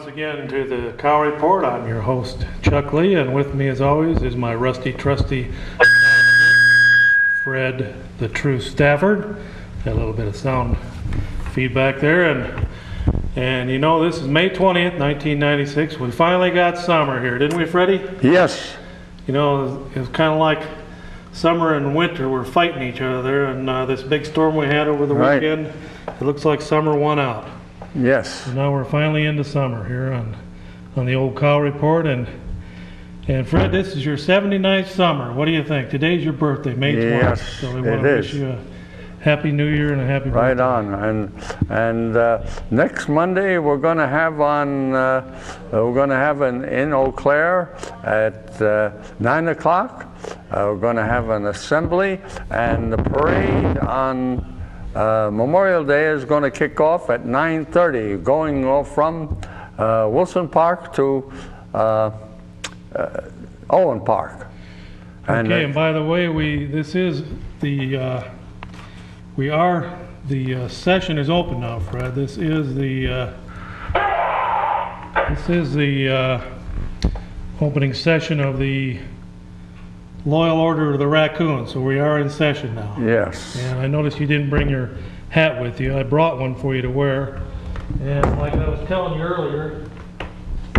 once again to the Cow Report. I'm your host, Chuck Lee, and with me as always is my rusty trusty Fred the True Stafford. Got a little bit of sound feedback there, and you know, this is May 20th, 1996. We finally got summer here, didn't we, Freddie? Yes. You know, it was kind of like summer and winter were fighting each other there, and this big storm we had over the weekend, it looks like summer won out. Yes. So now we're finally into summer here on the old Cow Report, and Fred, this is your 79th summer. What do you think? Today's your birthday, May 20th. Yes, so we want to wish you a happy New Year and a happy birthday. Right on. And next Monday we're going to have in Eau Claire at 9 o'clock. We're going to have an assembly, and the parade on Memorial Day is going to kick off at 9:30, going from Wilson Park to Owen Park. Okay, and by the way, the session is open now, Fred. This is the opening session of the Loyal Order of the Raccoon, so we are in session now. Yes. And I noticed you didn't bring your hat with you. I brought one for you to wear. And like I was telling you earlier,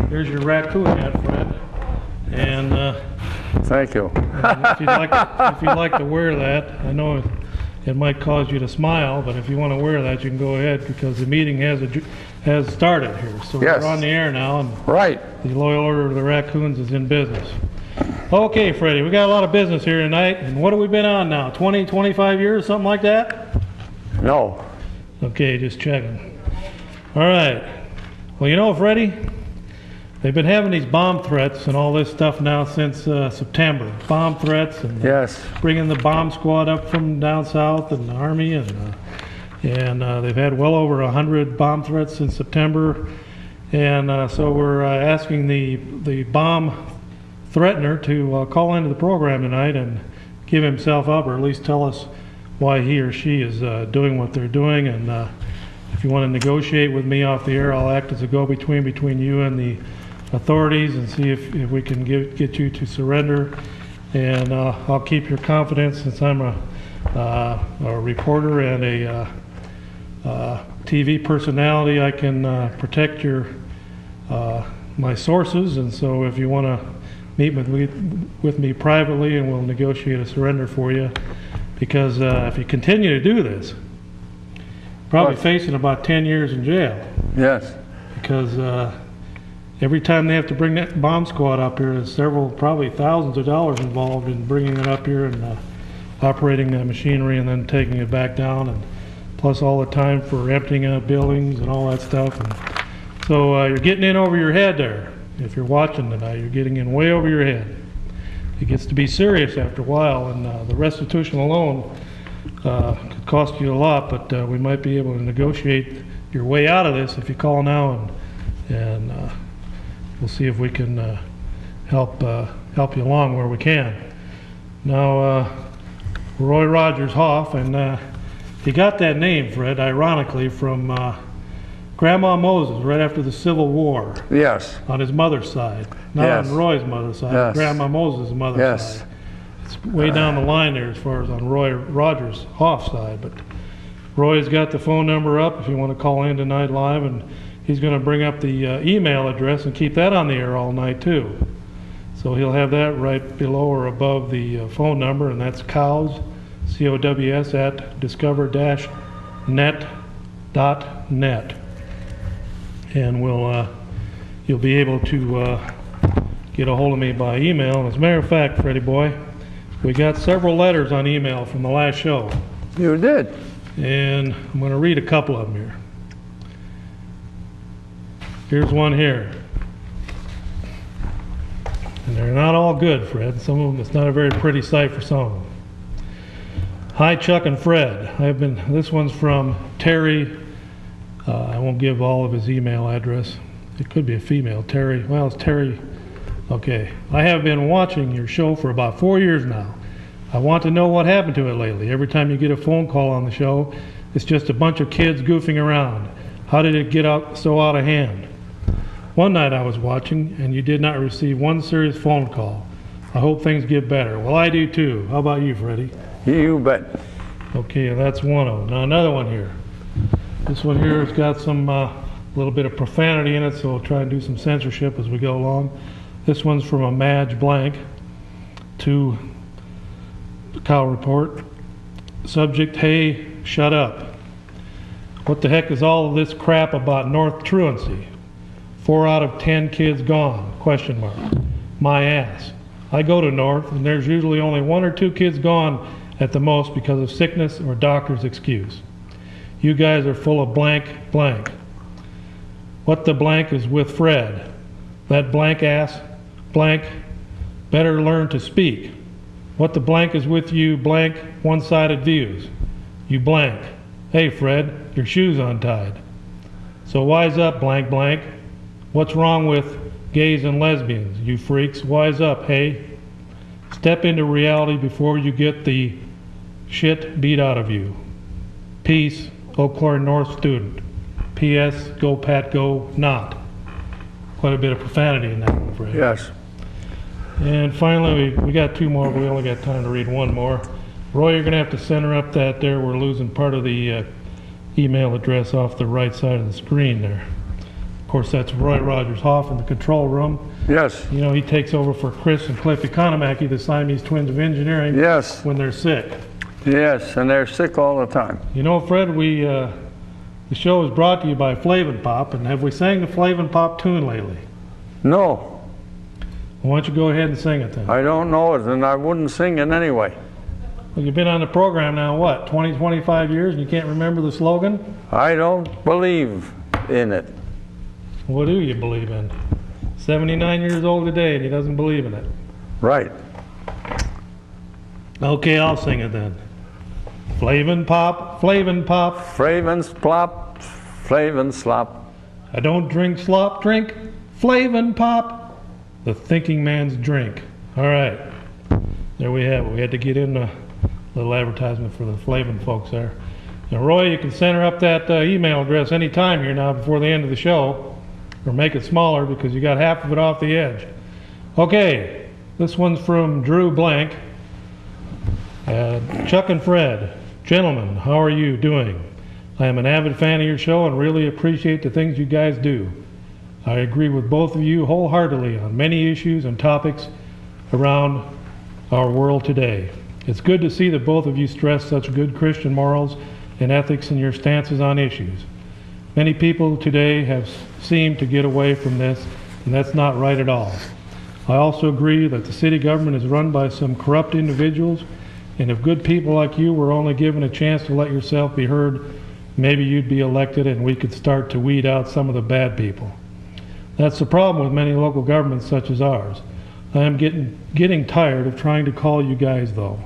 here's your raccoon hat, Fred. And thank you. if you'd like to wear that, I know it might cause you to smile, but if you want to wear that, you can go ahead, because the meeting has started here. So yes. We're on the air now, and right. The Loyal Order of the Raccoons is in business. Okay, Freddie, we got a lot of business here tonight, and what have we been on now? 20, 25 years, something like that? No. Okay, just checking. All right. Well, you know, Freddie, they've been having these bomb threats and all this stuff now since September. Bomb threats and yes. Bringing the bomb squad up from down south and the Army, and they've had well over 100 bomb threats since September. And so we're asking the bomb threatener to call into the program tonight and give himself up, or at least tell us why he or she is doing what they're doing. And if you want to negotiate with me off the air, I'll act as a go-between between you and the authorities and see if we can get you to surrender. And I'll keep your confidence, since I'm a reporter and a TV personality. I can protect my sources, and so if you want to meet with me privately, and we'll negotiate a surrender for you, because if you continue to do this, you're probably facing about 10 years in jail. Yes. Because every time they have to bring that bomb squad up here, there's probably thousands of dollars involved in bringing it up here and operating that machinery and then taking it back down, and plus all the time for emptying out buildings and all that stuff. And so you're getting in over your head there. If you're watching tonight, you're getting in way over your head. It gets to be serious after a while, and the restitution alone could cost you a lot, but we might be able to negotiate your way out of this if you call now, and we'll see if we can help you along where we can. Now, Roy Rogers Hoff, and he got that name, Fred, ironically, from Grandma Moses, right after the Civil War. Yes. On his mother's side. Not yes. on Roy's mother's side, yes. Grandma Moses' mother's yes. side. It's way down the line there as far as on Roy Rogers Hoff's side. But Roy's got the phone number up if you want to call in tonight live, and he's going to bring up the email address and keep that on the air all night too. So he'll have that right below or above the phone number, and that's cows, C-O-W-S, at discover-net.net. And you'll be able to get a hold of me by email. As a matter of fact, Freddie boy, we got several letters on email from the last show. You did. And I'm going to read a couple of them here. Here's one here. And they're not all good, Fred. Some of them, it's not a very pretty sight for some of them. Hi, Chuck and Fred. This one's from Terry. I won't give all of his email address. It could be a female. Terry. Well, it's Terry. Okay. I have been watching your show for about 4 years now. I want to know what happened to it lately. Every time you get a phone call on the show, it's just a bunch of kids goofing around. How did it get so out of hand? One night I was watching, and you did not receive one serious phone call. I hope things get better. Well, I do too. How about you, Freddie? You bet. Okay, that's one of them. Now another one here. This one here has got some little bit of profanity in it, so we'll try and do some censorship as we go along. This one's from a Madge Blank to the Cow Report. Subject, hey, shut up. What the heck is all of this crap about North Truancy? 4 out of 10 kids gone, question mark. My ass. I go to North, and there's usually only 1 or 2 kids gone at the most because of sickness or doctor's excuse. You guys are full of blank blank. What the blank is with Fred? That blank ass blank better learn to speak. What the blank is with you blank one-sided views. You blank. Hey Fred, your shoe's untied. So wise up blank blank. What's wrong with gays and lesbians? You freaks, wise up, hey. Step into reality before you get the shit beat out of you. Peace, Eau Claire North student. P.S. Go Pat Go not. Quite a bit of profanity in that one, Fred. Yes. And finally, we got 2 more, but we only got time to read 1 more. Roy, you're going to have to center up that there. We're losing part of the email address off the right side of the screen there. Of course, that's Roy Rogers Hoff in the control room. Yes. You know, he takes over for Chris and Cliff Economaki, the Siamese twins of engineering, Yes. when they're sick. Yes, and they're sick all the time. You know, Fred, the show is brought to you by Flavin' Pop, and have we sang the Flavin' Pop tune lately? No, Why don't you go ahead and sing it then? I don't know it, and I wouldn't sing it anyway. Well, you've been on the program now, what, 20, 25 years, and you can't remember the slogan? I don't believe in it. What do you believe in? 79 years old today, and he doesn't believe in it. Right. Okay, I'll sing it then. Flavin' Pop, Flavin' Pop. Flavin' Slop, Flavin' Slop. I don't drink slop drink. Flavin' Pop. The thinking man's drink. All right. There we have it. We had to get in a little advertisement for the Flavin' folks there. Now, Roy, you can center up that email address anytime here now before the end of the show, or make it smaller because you got half of it off the edge. Okay, this one's from Drew Blank. Chuck and Fred, gentlemen, how are you doing? I am an avid fan of your show and really appreciate the things you guys do. I agree with both of you wholeheartedly on many issues and topics around our world today. It's good to see that both of you stress such good Christian morals and ethics in your stances on issues. Many people today have seemed to get away from this, and that's not right at all. I also agree that the city government is run by some corrupt individuals, and if good people like you were only given a chance to let yourself be heard, maybe you'd be elected and we could start to weed out some of the bad people. That's the problem with many local governments such as ours. I am getting tired of trying to call you guys, though.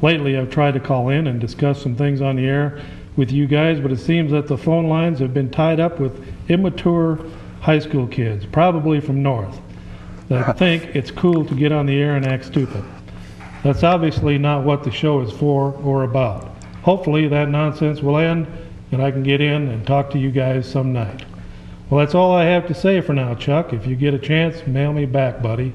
Lately, I've tried to call in and discuss some things on the air with you guys, but it seems that the phone lines have been tied up with immature high school kids, probably from North, that think it's cool to get on the air and act stupid. That's obviously not what the show is for or about. Hopefully that nonsense will end and I can get in and talk to you guys some night. Well, that's all I have to say for now, Chuck. If you get a chance, mail me back, buddy.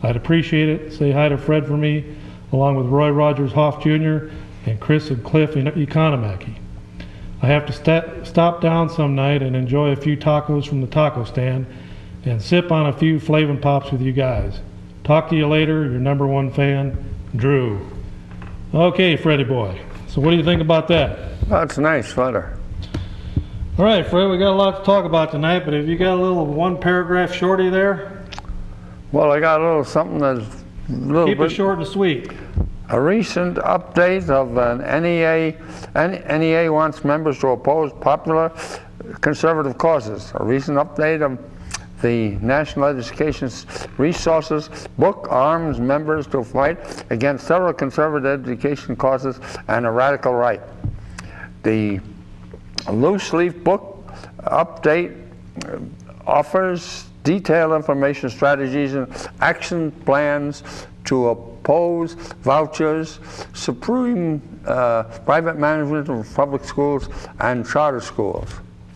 I'd appreciate it. Say hi to Fred for me, along with Roy Rogers Hoff Jr. and Chris and Cliff Economaki. I have to stop down some night and enjoy a few tacos from the taco stand and sip on a few Flavin' Pops with you guys. Talk to you later. Your #1 fan, Drew. Okay, Freddie boy. So what do you think about that? That's a nice letter. All right, Fred, we got a lot to talk about tonight, but have you got a little 1-paragraph shorty there? Well, I got a little something that's a little Keep bit. it short and sweet. A recent update of an NEA. NEA wants members to oppose popular conservative causes. A recent update of the National Education Resources book arms members to fight against several conservative education causes and a radical right. The loose leaf book update offers detailed information, strategies, and action plans to oppose vouchers, supreme private management of public schools, and charter schools.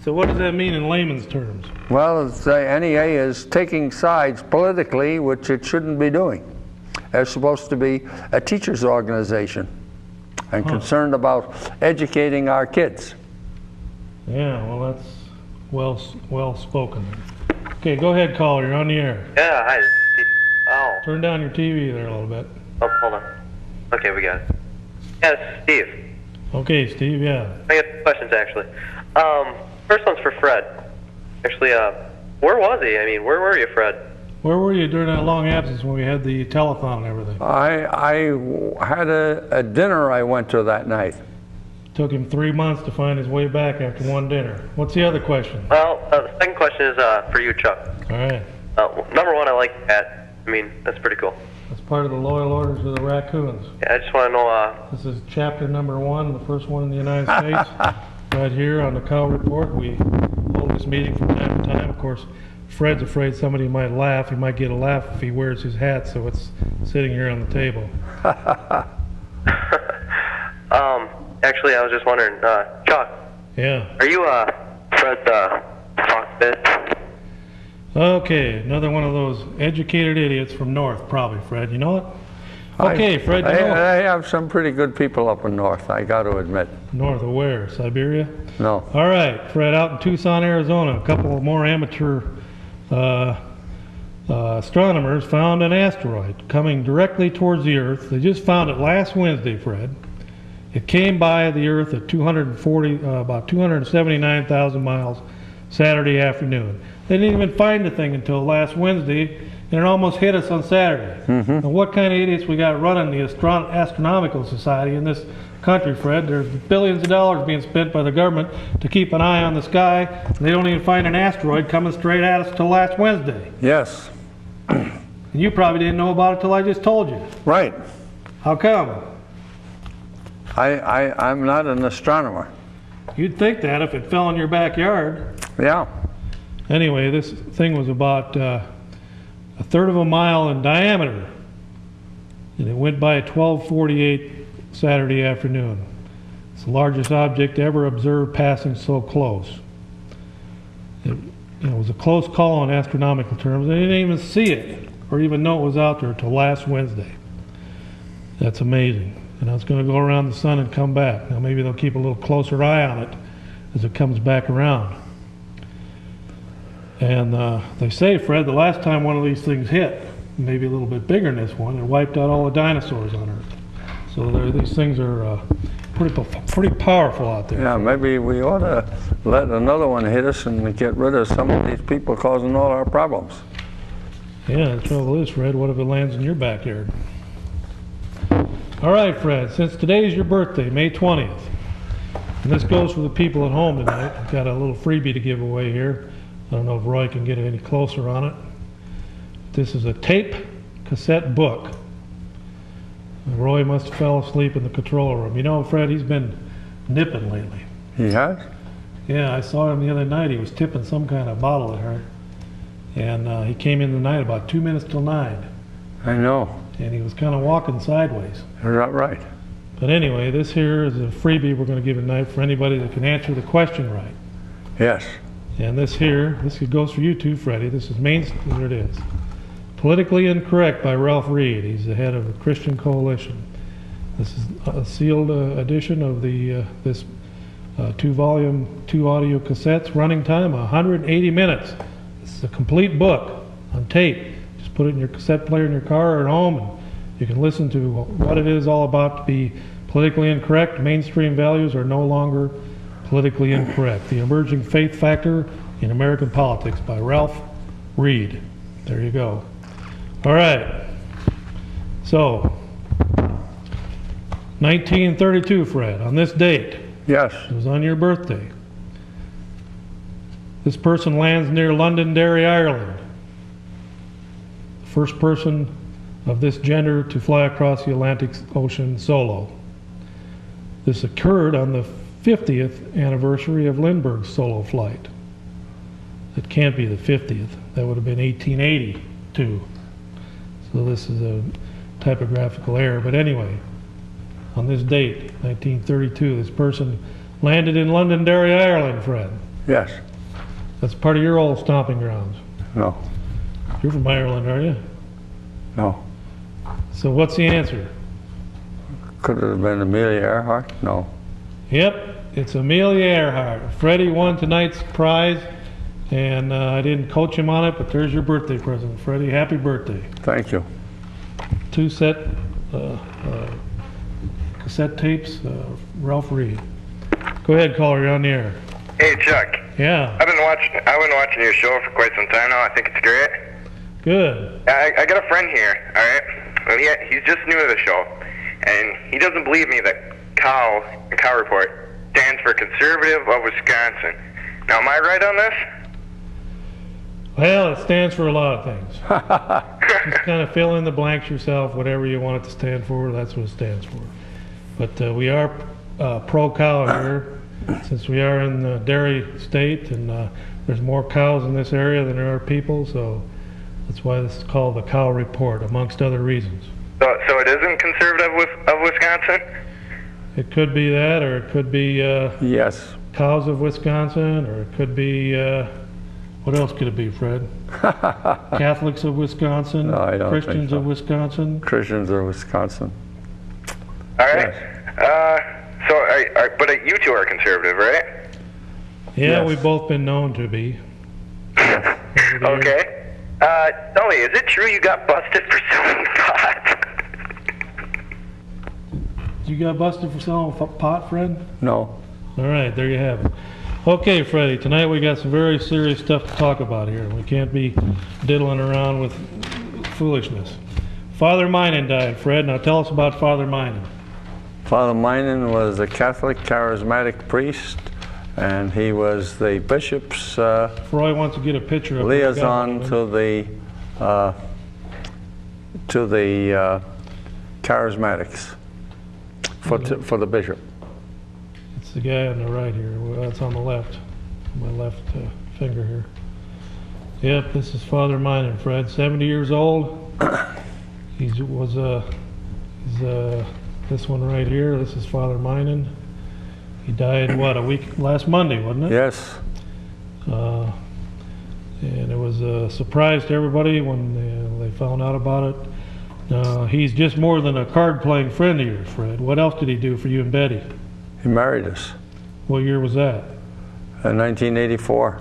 So what does that mean in layman's terms? Well, the NEA is taking sides politically, which it shouldn't be doing. They're supposed to be a teachers' organization and concerned about educating our kids. Yeah, well, that's well spoken. Okay, go ahead, caller. You're on the air. Yeah, hi. Oh. Turn down your TV there a little bit. Oh, hold on. Okay, we got it. Yes, Steve. Okay, Steve, yeah. I got two questions, actually. First one's for Fred. Actually, where was he? I mean, where were you, Fred? Where were you during that long absence when we had the telethon and everything? I had a dinner I went to that night. Took him 3 months to find his way back after one dinner. What's the other question? Well, the second question is for you, Chuck. All right. Number one, I like that. I mean, that's pretty cool. That's part of the Loyal Orders of the Raccoons. Yeah, I just want to know, This is chapter number 1, the first one in the United States. Right here on the Cow Report, we hold this meeting from time to time. Of course, Fred's afraid somebody might laugh. He might get a laugh if he wears his hat, so it's sitting here on the table. actually, I was just wondering, Chuck. Yeah. Are you, Fred, talk bit? Okay, another one of those educated idiots from north, probably, Fred. You know it? Okay, Fred, you know. I have some pretty good people up in north, I got to admit. North of where? Siberia? No. All right, Fred, out in Tucson, Arizona, a couple more amateur astronomers found an asteroid coming directly towards the Earth. They just found it last Wednesday, Fred. It came by the Earth at about 279,000 miles Saturday afternoon. They didn't even find the thing until last Wednesday, and it almost hit us on Saturday. And what kind of idiots we got running the Astronomical Society in this country, Fred? There's billions of dollars being spent by the government to keep an eye on the sky, and they don't even find an asteroid coming straight at us till last Wednesday. Yes. And you probably didn't know about it till I just told you. Right. How come? I'm not an astronomer. You'd think that if it fell in your backyard. Yeah. Anyway, this thing was about a third of a mile in diameter, and it went by at 12:48 Saturday afternoon. It's the largest object ever observed passing so close. It was a close call in astronomical terms. They didn't even see it or even know it was out there until last Wednesday. That's amazing. And it's going to go around the sun and come back. Now maybe they'll keep a little closer eye on it as it comes back around. And they say, Fred, the last time one of these things hit, maybe a little bit bigger than this one, it wiped out all the dinosaurs on Earth. So these things are pretty powerful out there. Yeah, maybe we ought to let another one hit us and get rid of some of these people causing all our problems. Yeah, the trouble is, Fred, what if it lands in your backyard? All right, Fred, since today is your birthday, May 20th, and this goes for the people at home tonight. I've got a little freebie to give away here. I don't know if Roy can get any closer on it. This is a tape cassette book. Roy must have fell asleep in the control room. You know, Fred, he's been nipping lately. He has? Yeah, I saw him the other night. He was tipping some kind of bottle at her. And he came in the night about 2 minutes till 9. I know. And he was kind of walking sideways. You're not right. But anyway, this here is a freebie we're going to give tonight for anybody that can answer the question right. Yes. And this goes for you too, Freddie. This is there it is. Politically Incorrect by Ralph Reed. He's the head of the Christian Coalition. This is a sealed edition of this 2-volume, 2 audio cassettes. Running time 180 minutes. This is a complete book on tape. Just put it in your cassette player in your car or at home, and you can listen to what it is all about to be politically incorrect. Mainstream values are no longer politically incorrect. The Emerging Faith Factor in American Politics by Ralph Reed. There you go. All right. So, 1932, Fred, on this date. Yes. It was on your birthday. This person lands near Londonderry, Ireland. The first person of this gender to fly across the Atlantic Ocean solo. This occurred on the 50th anniversary of Lindbergh's solo flight. It can't be the 50th. That would have been 1882. So this is a typographical error. But anyway, on this date, 1932, this person landed in Londonderry, Ireland, Fred. Yes. That's part of your old stomping grounds. No. You're from Ireland, are you? No. So what's the answer? Could it have been Amelia Earhart? No. Yep, it's Amelia Earhart. Freddie won tonight's prize, and I didn't coach him on it, but there's your birthday present. Freddie, happy birthday. Thank you. 2 cassette tapes, Ralph Reed. Go ahead, caller, you're on the air. Hey Chuck, Yeah, I've been watching your show for quite some time now. I think it's great. good. I got a friend here, all right? Well, he's just new to the show, and he doesn't believe me that Cow Report stands for Conservative of Wisconsin. Now, am I right on this? Well, it stands for a lot of things. Just kind of fill in the blanks yourself, whatever you want it to stand for, that's what it stands for. But we are pro-cow here, since we are in the dairy state, and there's more cows in this area than there are people, so that's why this is called the Cow Report, amongst other reasons. So it isn't Conservative of Wisconsin? It could be that, or it could be Yes. Cows of Wisconsin, or it could be, what else could it be, Fred? Catholics of Wisconsin, No, I don't think Christians so. of Wisconsin. Christians of Wisconsin. All right. But you two are conservative, right? Yeah, Yes. we've both been known to be. over the years. Okay. Dolly, is it true you got busted for selling pot? You got busted for selling pot, Fred? No. All right, there you have it. Okay, Freddie, tonight we got some very serious stuff to talk about here. We can't be diddling around with foolishness. Father Minen died, Fred. Now tell us about Father Minen. Father Minen was a Catholic charismatic priest, and he was the bishop's Roy wants to get a picture of liaison to the charismatics for the bishop. It's the guy on the right here. Well, that's on the left. My left finger here. Yep, this is Father Minen, Fred. 70 years old. He's this one right here. This is Father Minen. He died, what, last Monday, wasn't it? Yes. And it was a surprise to everybody when they found out about it. He's just more than a card-playing friend of yours, Fred. What else did he do for you and Betty? He married us What year was that? in 1984.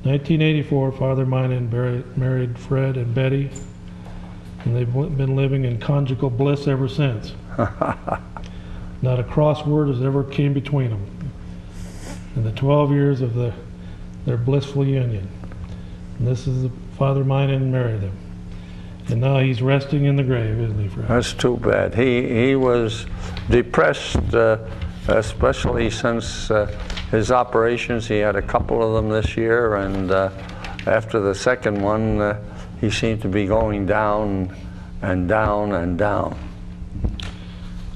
1984, Father Minen married Fred and Betty, and they've been living in conjugal bliss ever since. Not a crossword has ever came between them in the 12 years of their blissful union. And this is Father Minen married them. And now he's resting in the grave, isn't he, Fred? That's too bad. He was depressed, especially since his operations. He had a couple of them this year, and after the second one, he seemed to be going down and down and down.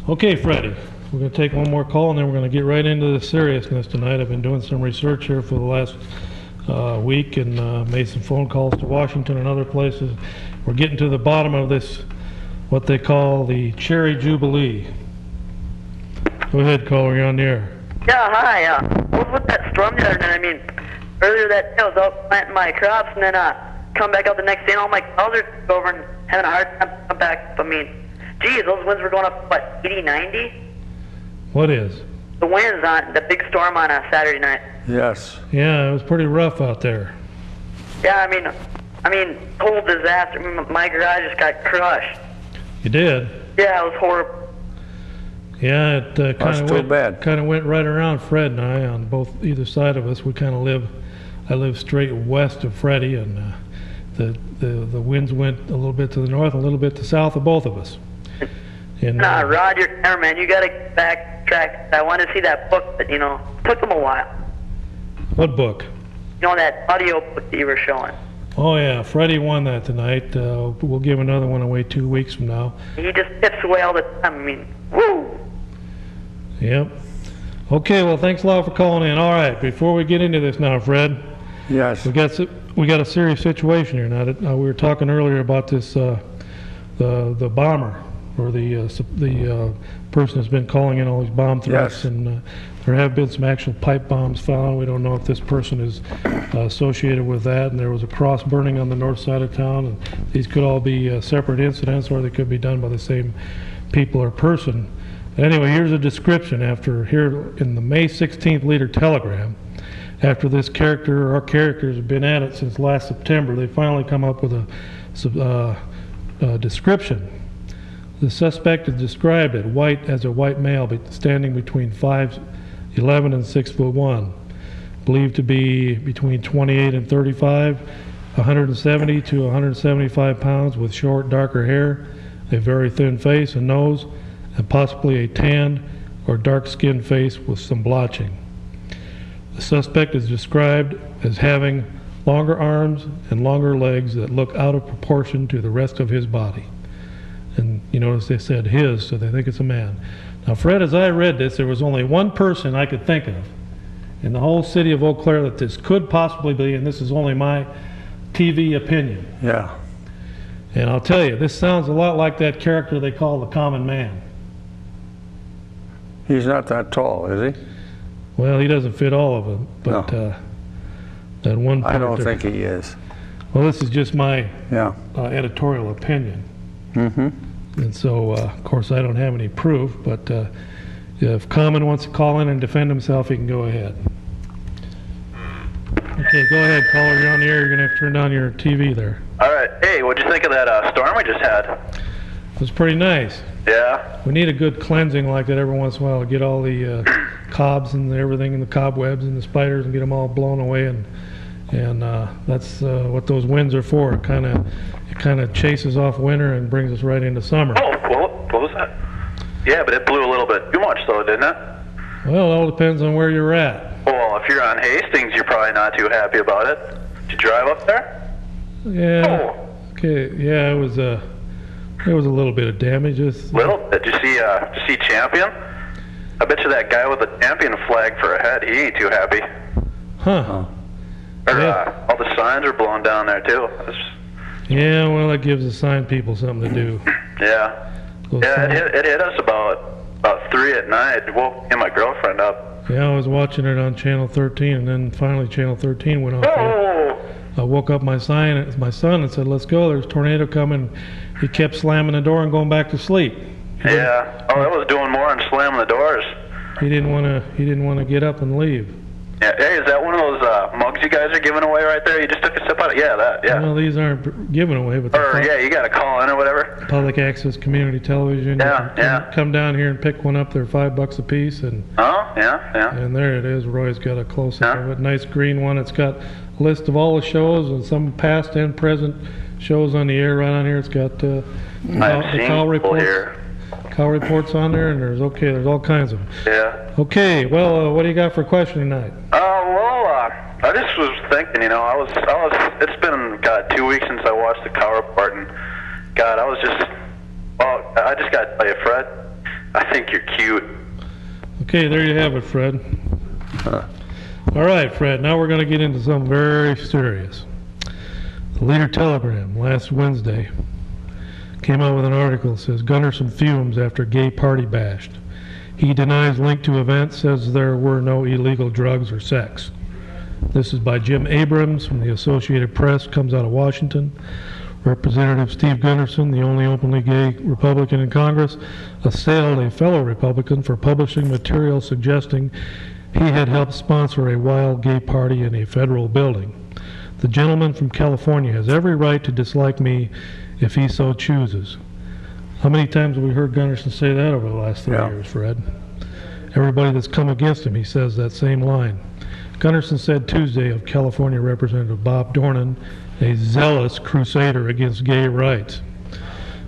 Okay, Freddie, we're going to take one more call, and then we're going to get right into the seriousness tonight. I've been doing some research here for the last week and made some phone calls to Washington and other places. We're getting to the bottom of this, what they call the Cherry Jubilee. Go ahead, caller, you're on the air. Yeah, hi. I was with that storm the other night. I mean, earlier that day I was out planting my crops, and then come back out the next day, and all my cows are over and having a hard time to come back. I mean, geez, those winds were going up, what, 80, 90? What is? The winds on the big storm on a Saturday night. Yes. Yeah, it was pretty rough out there. Yeah, I mean, total disaster. I mean, my garage just got crushed. You did? Yeah, it was horrible. Yeah, it That's too bad. kind of went right around Fred and I on either side of us. We kind of I live straight west of Freddie, and the winds went a little bit to the north, a little bit to south of both of us. And Rod, your cameraman, you got to backtrack. I wanted to see that book, but, took them a while. what book? That audio book that you were showing. Oh yeah, Freddie won that tonight. We'll give another one away 2 weeks from now. He just tips away all the time. I mean, woo! Yep. Okay, well, thanks a lot for calling in. All right, before we get into this now, Fred, Yes. we got a serious situation here now. That we were talking earlier about this the bomber or the person has been calling in all these bomb threats, Yes. and there have been some actual pipe bombs found. We don't know if this person is associated with that, and there was a cross burning on the north side of town, and these could all be separate incidents, or they could be done by the same people or person. Anyway, here's a description here in the May 16th Leader Telegram. After this character, or characters have been at it since last September, they finally come up with a description. The suspect is described as a white male standing between 5'11" and 6'1", believed to be between 28 and 35, 170 to 175 pounds, with short, darker hair, a very thin face and nose, and possibly a tanned or dark-skinned face with some blotching. The suspect is described as having longer arms and longer legs that look out of proportion to the rest of his body. And you notice they said his, so they think it's a man. Now, Fred, as I read this, there was only one person I could think of in the whole city of Eau Claire that this could possibly be, and this is only my TV opinion. Yeah. And I'll tell you, this sounds a lot like that character they call the Common Man. He's not that tall, is he? Well, he doesn't fit all of them, but No. that one part I don't there- think he is. Well, this is just my Yeah. editorial opinion. Mm-hmm. And so, of course, I don't have any proof, but if Common wants to call in and defend himself, he can go ahead. Okay, go ahead, caller. You're on the air. You're going to have to turn down your TV there. All right. Hey, what'd you think of that storm we just had? It was pretty nice. Yeah. We need a good cleansing like that every once in a while to get all the cobs and everything and the cobwebs and the spiders and get them all blown away, and that's what those winds are for. It kind of chases off winter and brings us right into summer. Oh, what was that? Yeah, but it blew a little bit too much, though, didn't it? Well, it all depends on where you're at. Well, if you're on Hastings, you're probably not too happy about it. Did you drive up there? Yeah. Oh. Okay. Yeah, it was a little bit of damage. Little? Did you see Champion? I bet you that guy with the Champion flag for a head, he ain't too happy. Huh. Or, Yeah. all the signs are blown down there, too. Yeah. Well, that gives the sign people something to do. Yeah. Those Yeah, sign- it hit us about 3 at night. It woke me and my girlfriend up. Yeah, I was watching it on Channel 13, and then finally Channel 13 went off there. Oh! I woke up my son and said, "Let's go. There's a tornado coming." He kept slamming the door and going back to sleep. Yeah. Oh, it was doing more than slamming the doors. He didn't want to get up and leave. Yeah. Hey, is that one of those mugs you guys are giving away right there? You just took a sip out of it? Yeah, that. Yeah. Well, these aren't given away, but Or yeah, you got to call in or whatever. public access community television. You Yeah, can yeah. Come down here and pick one up. They're $5 a piece, and Oh, yeah, yeah. there it is. Roy's got a close-up Huh? of it. Nice green one. It's got a list of all the shows and some past and present shows on the air right on here. It's got the I've cow seen people reports. here. Cow reports on there, and there's all kinds of them. Yeah. Okay, well, what do you got for a question tonight? I just was thinking, it's been, God, 2 weeks since I watched the Cow Report, and, God, I just got to tell you, Fred, I think you're cute. Okay, there you have it, Fred. All right, Fred, now we're going to get into something very serious. The Leader Telegram last Wednesday came out with an article that says Gunderson fumes after gay party bashed. He denies link to event, says there were no illegal drugs or sex. This is by Jim Abrams from the Associated Press, comes out of Washington. Representative Steve Gunderson, the only openly gay Republican in Congress, assailed a fellow Republican for publishing material suggesting he had helped sponsor a wild gay party in a federal building. The gentleman from California has every right to dislike me if he so chooses. How many times have we heard Gunderson say that over the last 3 Yeah. years, Fred? Everybody that's come against him, he says that same line. Gunderson said Tuesday of California Representative Bob Dornan, a zealous crusader against gay rights.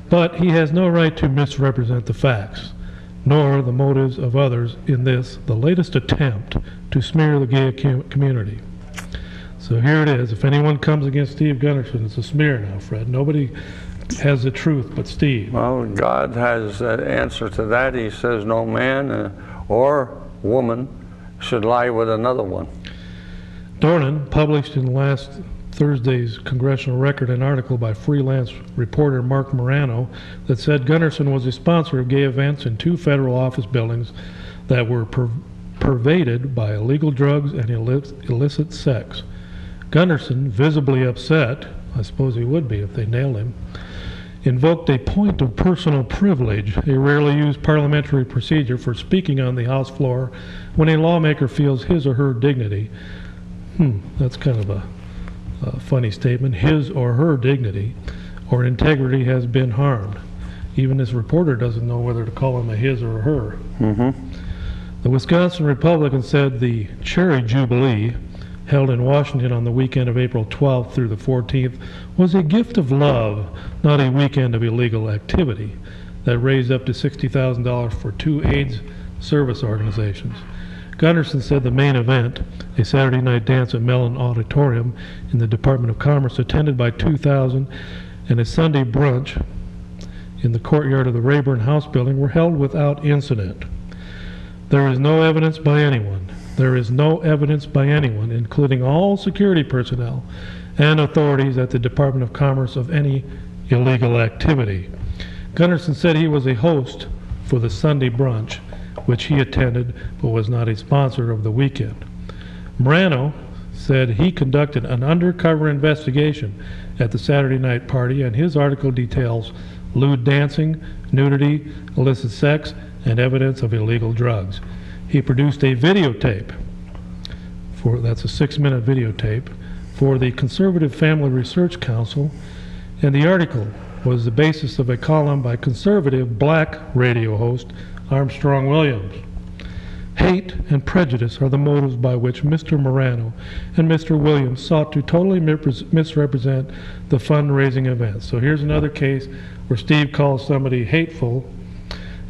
But he has no right to misrepresent the facts, nor the motives of others in this, the latest attempt to smear the gay community. So here it is. If anyone comes against Steve Gunderson, it's a smear now, Fred. Nobody has the truth but Steve. Well, God has an answer to that. He says no man or woman should lie with another one. Dornan published in the last Thursday's Congressional Record an article by freelance reporter Mark Morano that said Gunnarsson was a sponsor of gay events in 2 federal office buildings that were pervaded by illegal drugs and illicit sex. Gunnarsson, visibly upset, I suppose he would be if they nailed him, invoked a point of personal privilege, a rarely used parliamentary procedure for speaking on the House floor when a lawmaker feels his or her dignity. That's kind of a funny statement. His or her dignity or integrity has been harmed. Even this reporter doesn't know whether to call him a his or a her. The Wisconsin Republican said the Cherry Jubilee, held in Washington on the weekend of April 12th through the 14th, was a gift of love, not a weekend of illegal activity, that raised up to $60,000 for 2 AIDS service organizations. Gunnarsson said the main event, a Saturday night dance at Mellon Auditorium in the Department of Commerce attended by 2,000, and a Sunday brunch in the courtyard of the Rayburn House building were held without incident. There is no evidence by anyone, including all security personnel and authorities at the Department of Commerce, of any illegal activity. Gunnarsson said he was a host for the Sunday brunch, which he attended but was not a sponsor of the weekend. Morano said he conducted an undercover investigation at the Saturday night party, and his article details lewd dancing, nudity, illicit sex, and evidence of illegal drugs. He produced a videotape, that's a 6-minute videotape, for the Conservative Family Research Council, and the article was the basis of a column by conservative black radio host Armstrong Williams. Hate and prejudice are the motives by which Mr. Morano and Mr. Williams sought to totally misrepresent the fundraising events. So here's another case where Steve calls somebody hateful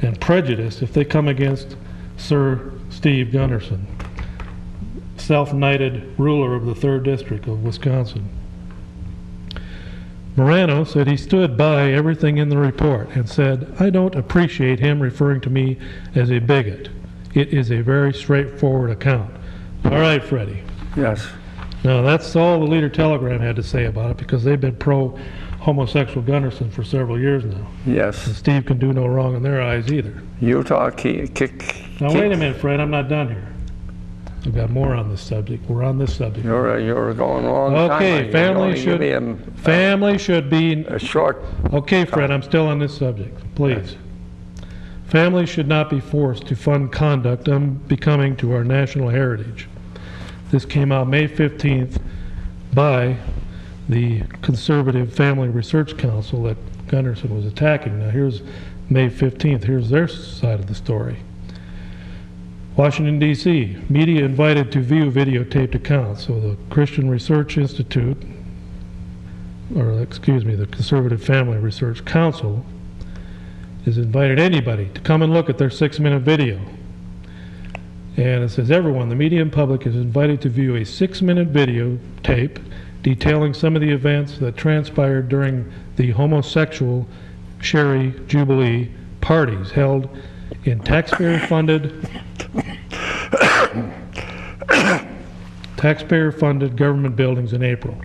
and prejudiced if they come against Sir Steve Gunnarsson, self-knighted ruler of the 3rd District of Wisconsin. Morano said he stood by everything in the report and said, "I don't appreciate him referring to me as a bigot. It is a very straightforward account." All right, Freddie. Yes. Now, that's all the Leader Telegram had to say about it, because they've been pro-homosexual Gunnarsson for several years now. Yes. And Steve can do no wrong in their eyes either. Utah Now, wait a minute, Fred. I'm not done here. We've got more on this subject. We're on this subject. You're going wrong. Okay, family should be a short. Okay, Fred, I'm still on this subject. Please. Families should not be forced to fund conduct unbecoming to our national heritage. This came out May 15th by the Conservative Family Research Council that Gunnarsson was attacking. Now here's May 15th. Here's their side of the story. Washington, D.C. Media invited to view videotaped accounts. So the Christian Research Institute, the Conservative Family Research Council, has invited anybody to come and look at their 6-minute video. And it says everyone, the media and public, is invited to view a 6-minute video tape detailing some of the events that transpired during the homosexual Cherry Jubilee parties held in taxpayer-funded government buildings in April.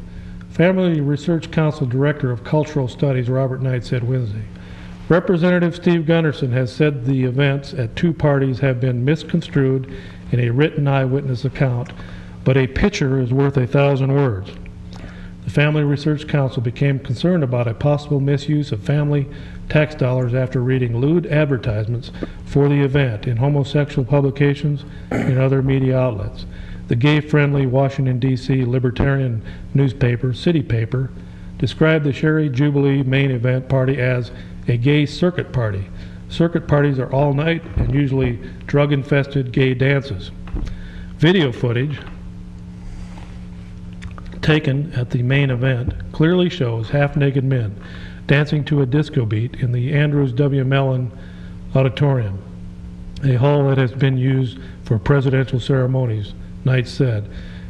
Family Research Council Director of Cultural Studies Robert Knight said Wednesday, Representative Steve Gunnarsson has said the events at 2 parties have been misconstrued in a written eyewitness account, but a picture is worth 1,000 words. The Family Research Council became concerned about a possible misuse of family tax dollars after reading lewd advertisements for the event in homosexual publications and other media outlets. The gay-friendly Washington, D.C. libertarian newspaper, City Paper, described the Cherry Jubilee main event party as a gay circuit party. Circuit parties are all night and usually drug-infested gay dances. Video footage taken at the main event clearly shows half-naked men dancing to a disco beat in the Andrews W. Mellon Auditorium, a hall that has been used for presidential ceremonies, Knight said.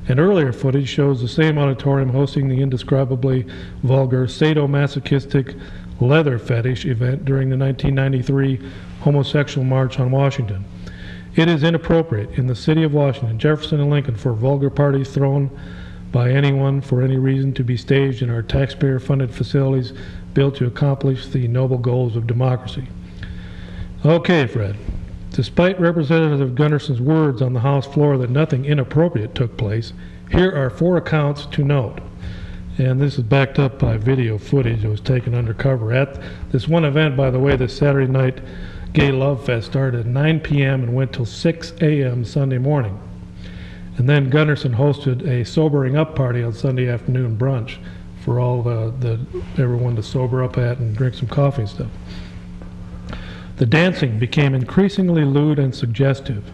And earlier footage shows the same auditorium hosting the indescribably vulgar sadomasochistic leather fetish event during the 1993 homosexual march on Washington. It is inappropriate in the city of Washington, Jefferson, and Lincoln for vulgar parties thrown by anyone for any reason to be staged in our taxpayer-funded facilities built to accomplish the noble goals of democracy. Okay, Fred. Despite Representative Gunderson's words on the House floor that nothing inappropriate took place, here are 4 accounts to note. And this is backed up by video footage that was taken undercover at this one event. By the way, this Saturday night Gay Love Fest started at 9 p.m. and went till 6 a.m. Sunday morning. And then Gunderson hosted a sobering up party on Sunday afternoon brunch for all everyone to sober up at and drink some coffee and stuff. The dancing became increasingly lewd and suggestive.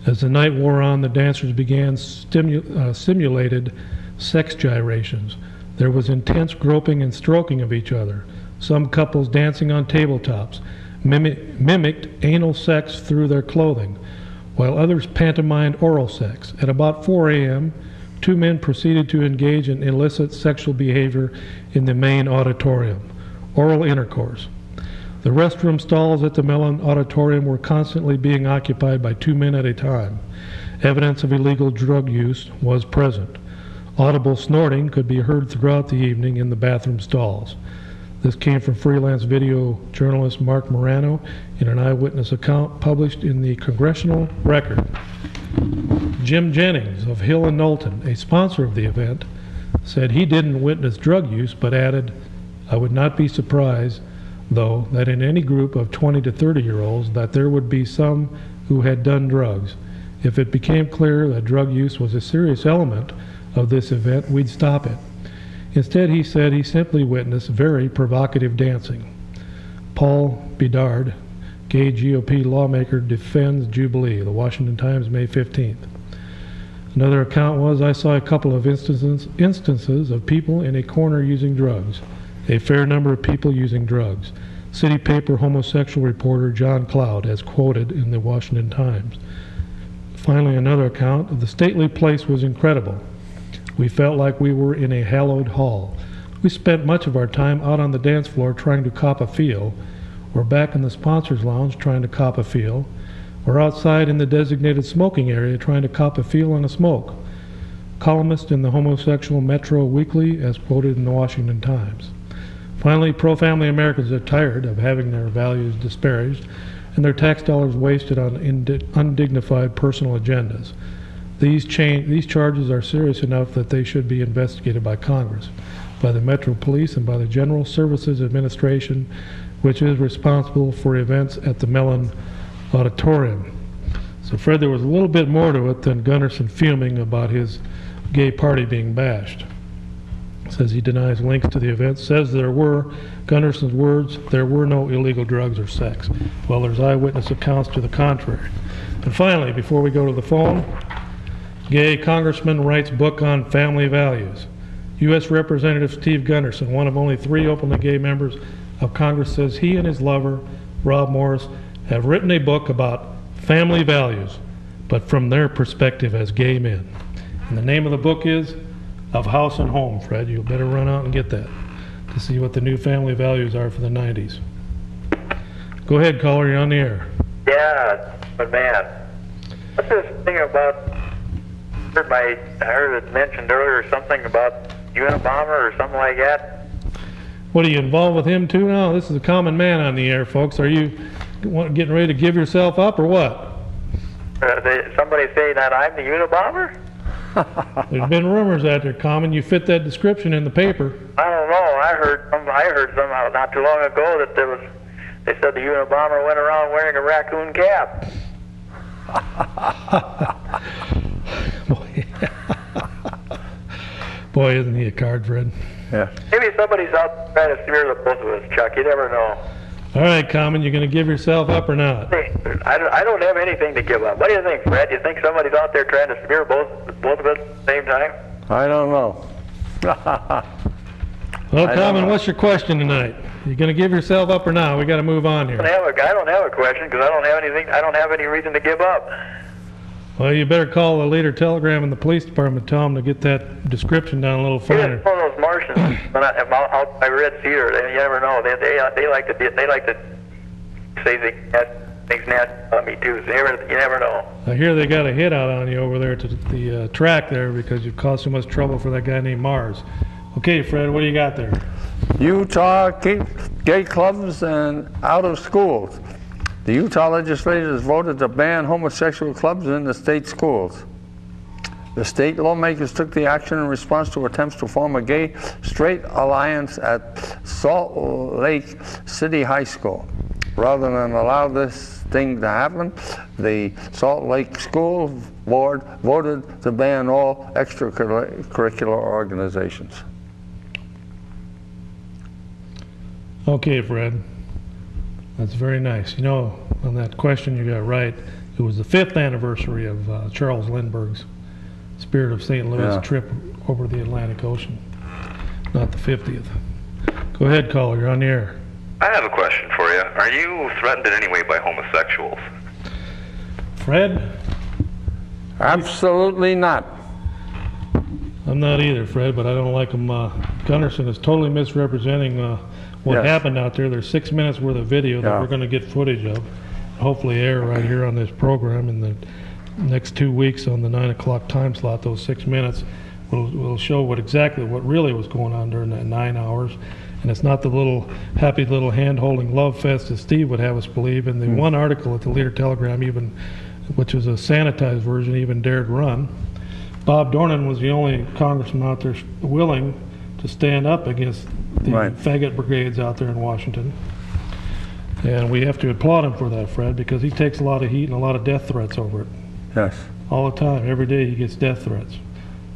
As the night wore on, the dancers began simulated sex gyrations. There was intense groping and stroking of each other. Some couples dancing on tabletops mimicked anal sex through their clothing, while others pantomimed oral sex. At about 4 a.m., 2 men proceeded to engage in illicit sexual behavior in the main auditorium, oral intercourse. The restroom stalls at the Mellon Auditorium were constantly being occupied by 2 men at a time. Evidence of illegal drug use was present. Audible snorting could be heard throughout the evening in the bathroom stalls. This came from freelance video journalist Mark Morano in an eyewitness account published in the Congressional Record. Jim Jennings of Hill and Knowlton, a sponsor of the event, said he didn't witness drug use, but added, "I would not be surprised, though, that in any group of 20 to 30-year-olds that there would be some who had done drugs. If it became clear that drug use was a serious element of this event, we'd stop it." Instead, he said he simply witnessed very provocative dancing. Paul Bedard, gay GOP lawmaker, defends Jubilee, the Washington Times, May 15th. Another account was, "I saw a couple of instances of people in a corner using drugs, a fair number of people using drugs." City paper homosexual reporter John Cloud, as quoted in the Washington Times. Finally, another account, "The stately place was incredible. We felt like we were in a hallowed hall. We spent much of our time out on the dance floor trying to cop a feel, or back in the sponsors lounge trying to cop a feel, or outside in the designated smoking area trying to cop a feel on a smoke." Columnist in the homosexual Metro Weekly, as quoted in the Washington Times. Finally, pro-family Americans are tired of having their values disparaged and their tax dollars wasted on undignified personal agendas. These charges are serious enough that they should be investigated by Congress, by the Metro Police, and by the General Services Administration, which is responsible for events at the Mellon Auditorium. So, Fred, there was a little bit more to it than Gunderson fuming about his gay party being bashed. Says he denies links to the event, says there were, Gunderson's words, there were no illegal drugs or sex. Well, there's eyewitness accounts to the contrary. And finally, before we go to the phone, gay congressman writes book on family values. U.S. Representative Steve Gunderson, one of only 3 openly gay members of Congress, says he and his lover, Rob Morris, have written a book about family values, but from their perspective as gay men. And the name of the book is Of House and Home. Fred, you better run out and get that to see what the new family values are for the 90s. Go ahead, caller, you're on the air. Yeah, but man, what's this thing about? I heard it mentioned earlier something about Unabomber or something like that. What, are you involved with him too now? This is a common man on the air, folks. Are you getting ready to give yourself up or what? Somebody say that I'm the Unabomber? There's been rumors out there, Common. You fit that description in the paper. I don't know. I heard somehow not too long ago that they said the Unabomber went around wearing a raccoon cap. Boy, isn't he a card, Fred? Yeah. Maybe somebody's out trying to smear the both of us, Chuck. You never know. All right, Common, you going to give yourself up or not? Hey, I don't have anything to give up. What do you think, Fred? Do you think somebody's out there trying to smear both of us at the same time? I don't know. Well, Common, what's your question tonight? You going to give yourself up or not? We got to move on here. I don't have a question because I don't have anything. I don't have any reason to give up. Well, you better call the Leader Telegram and the police department, tell them to get that description down a little finer. One of those Martians out by Red Cedar. You never know. They like to say they things nasty on me too. So you never know. I hear they got a hit out on you over there to the track there because you've caused so much trouble for that guy named Mars. Okay, Fred, what do you got there? Utah keep gay clubs and out of schools. The Utah legislators voted to ban homosexual clubs in the state schools. The state lawmakers took the action in response to attempts to form a gay-straight alliance at Salt Lake City High School. Rather than allow this thing to happen, the Salt Lake School Board voted to ban all extracurricular organizations. Okay, Fred. That's very nice. You know, on that question you got right, it was the 5th anniversary of Charles Lindbergh's Spirit of St. Louis trip over the Atlantic Ocean, not the 50th. Go ahead, caller, you're on the air. I have a question for you. Are you threatened in any way by homosexuals? Fred? Absolutely not. I'm not either, Fred, but I don't like him. Gunnarsson is totally misrepresenting what happened out there. There's 6 minutes worth of video that we're going to get footage of, hopefully air right here on this program in the next 2 weeks on the 9 o'clock time slot. Those 6 minutes will show what really was going on during that 9 hours. And it's not the little happy little hand-holding love fest as Steve would have us believe. And the one article at the Leader Telegram, even, which was a sanitized version, even dared run. Bob Dornan was the only congressman out there willing to stand up against the faggot brigades out there in Washington. And we have to applaud him for that, Fred, because he takes a lot of heat and a lot of death threats over it. Yes. All the time, every day he gets death threats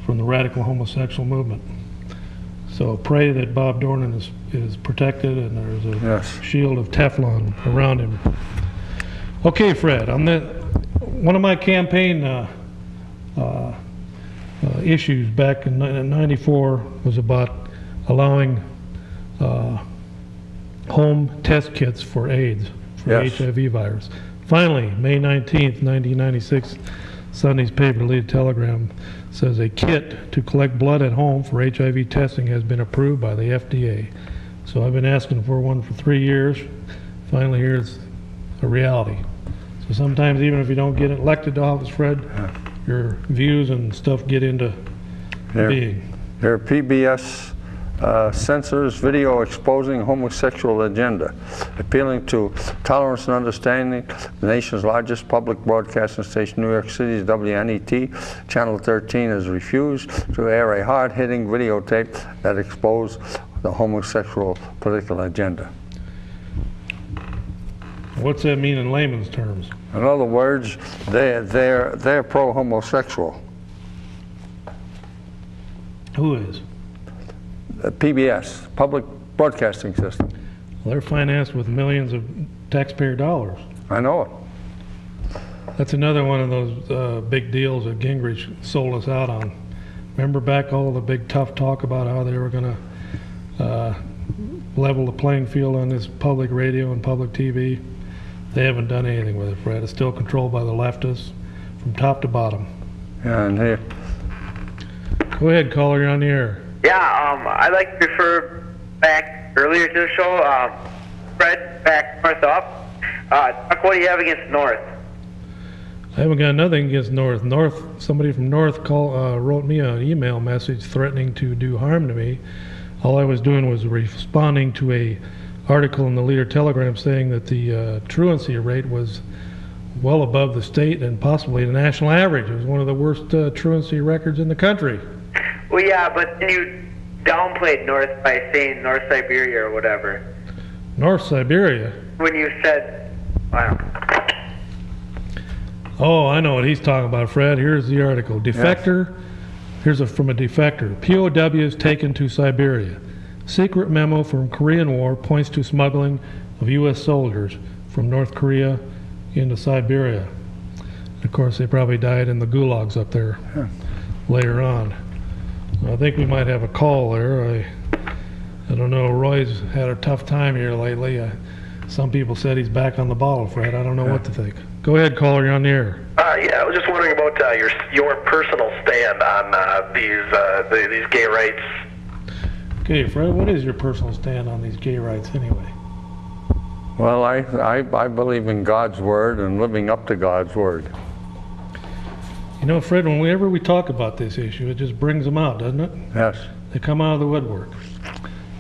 from the radical homosexual movement. So pray that Bob Dornan is protected and there's a shield of Teflon around him. Okay, Fred, on one of my campaign issues back in '94 was about allowing home test kits for AIDS, for HIV virus. Finally, May 19th, 1996, Sunday's paper, Leader Telegram, says a kit to collect blood at home for HIV testing has been approved by the FDA. So I've been asking for one for 3 years. Finally, here's a reality. So sometimes even if you don't get elected to office, Fred, your views and stuff get into being. There are PBS censors video exposing homosexual agenda, appealing to tolerance and understanding. The nation's largest public broadcasting station, New York City's WNET, Channel 13, has refused to air a hard-hitting videotape that exposed the homosexual political agenda. What's that mean in layman's terms? In other words, they're pro-homosexual. Who is? PBS, Public Broadcasting System. Well, they're financed with millions of taxpayer dollars. I know it. That's another one of those big deals that Gingrich sold us out on. Remember back all the big tough talk about how they were going to level the playing field on this public radio and public TV? They haven't done anything with it, Fred. It's still controlled by the leftists from top to bottom. Yeah, and here. Go ahead, caller, you're on the air. Yeah, I'd like to refer back earlier to the show. Fred, back north up. Chuck, what do you have against North? I haven't got nothing against North. Somebody from North wrote me an email message threatening to do harm to me. All I was doing was responding to a article in the Leader Telegram saying that the truancy rate was well above the state and possibly the national average. It was one of the worst truancy records in the country. Well, yeah, but then you downplayed North by saying North Siberia or whatever. North Siberia? When you said, Oh, I know what he's talking about, Fred. Here's the article. Defector, here's from a defector. POWs taken to Siberia. Secret memo from Korean War points to smuggling of U.S. soldiers from North Korea into Siberia. Of course, they probably died in the gulags up there later on. I think we might have a call there. I don't know. Roy's had a tough time here lately. Some people said he's back on the bottle, Fred. I don't know what to think. Go ahead, caller. You're on the air. Yeah, I was just wondering about your personal stand on these gay rights. Okay, Fred. What is your personal stand on these gay rights, anyway? Well, I believe in God's word and living up to God's word. You know, Fred, whenever we talk about this issue, it just brings them out, doesn't it? Yes. They come out of the woodwork.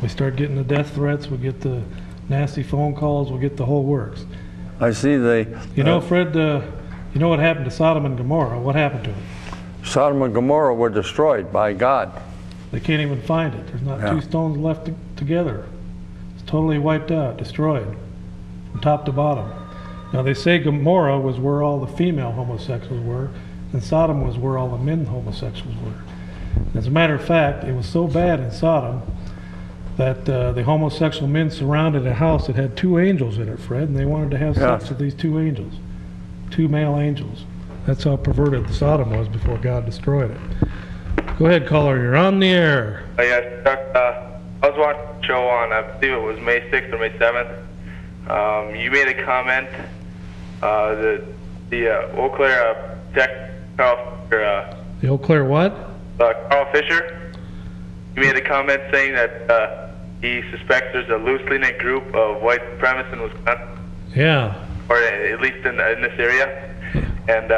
We start getting the death threats, we get the nasty phone calls, we get the whole works. I see You know, Fred, you know what happened to Sodom and Gomorrah? What happened to it? Sodom and Gomorrah were destroyed by God. They can't even find it. There's not Yeah. two stones left together. It's totally wiped out, destroyed, from top to bottom. Now, they say Gomorrah was where all the female homosexuals were, and Sodom was where all the men homosexuals were. As a matter of fact, it was so bad in Sodom that the homosexual men surrounded a house that had 2 angels in it, Fred, and they wanted to have sex with these 2 angels, 2 male angels. That's how perverted Sodom was before God destroyed it. Go ahead, caller. You're on the air. Yes, Chuck. I was watching a show on, I believe it was May 6th or May 7th. You made a comment, the Eau Claire tech Carl, The Eau Claire what? Carl Fisher. You made a comment saying that he suspects there's a loosely knit group of white supremacists in Wisconsin, Yeah. or at least in this area. And